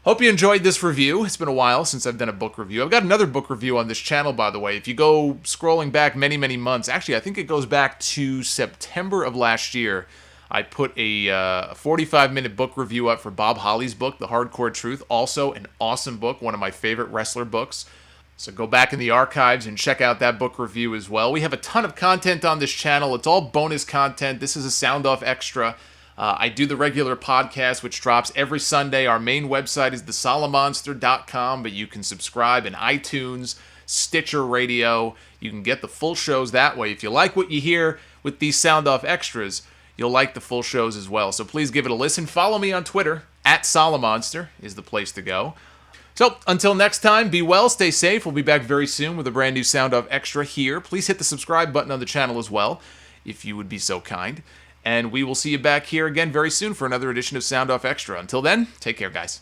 Hope you enjoyed this review. It's been a while since I've done a book review. I've got another book review on this channel, by the way. If you go scrolling back many, many months, actually, I think it goes back to September of last year, I put a 45-minute book review up for Bob Holly's book, The Hardcore Truth. Also an awesome book, one of my favorite wrestler books. So go back in the archives and check out that book review as well. We have a ton of content on this channel. It's all bonus content. This is a Sound Off extra. I do the regular podcast, which drops every Sunday. Our main website is thesolomonster.com, but you can subscribe in iTunes, Stitcher Radio. You can get the full shows that way. If you like what you hear with these Sound Off extras, you'll like the full shows as well. So please give it a listen. Follow me on Twitter. @Solomonster is the place to go. So, until next time, be well, stay safe. We'll be back very soon with a brand new Sound Off Extra here. Please hit the subscribe button on the channel as well, if you would be so kind. And we will see you back here again very soon for another edition of Sound Off Extra. Until then, take care, guys.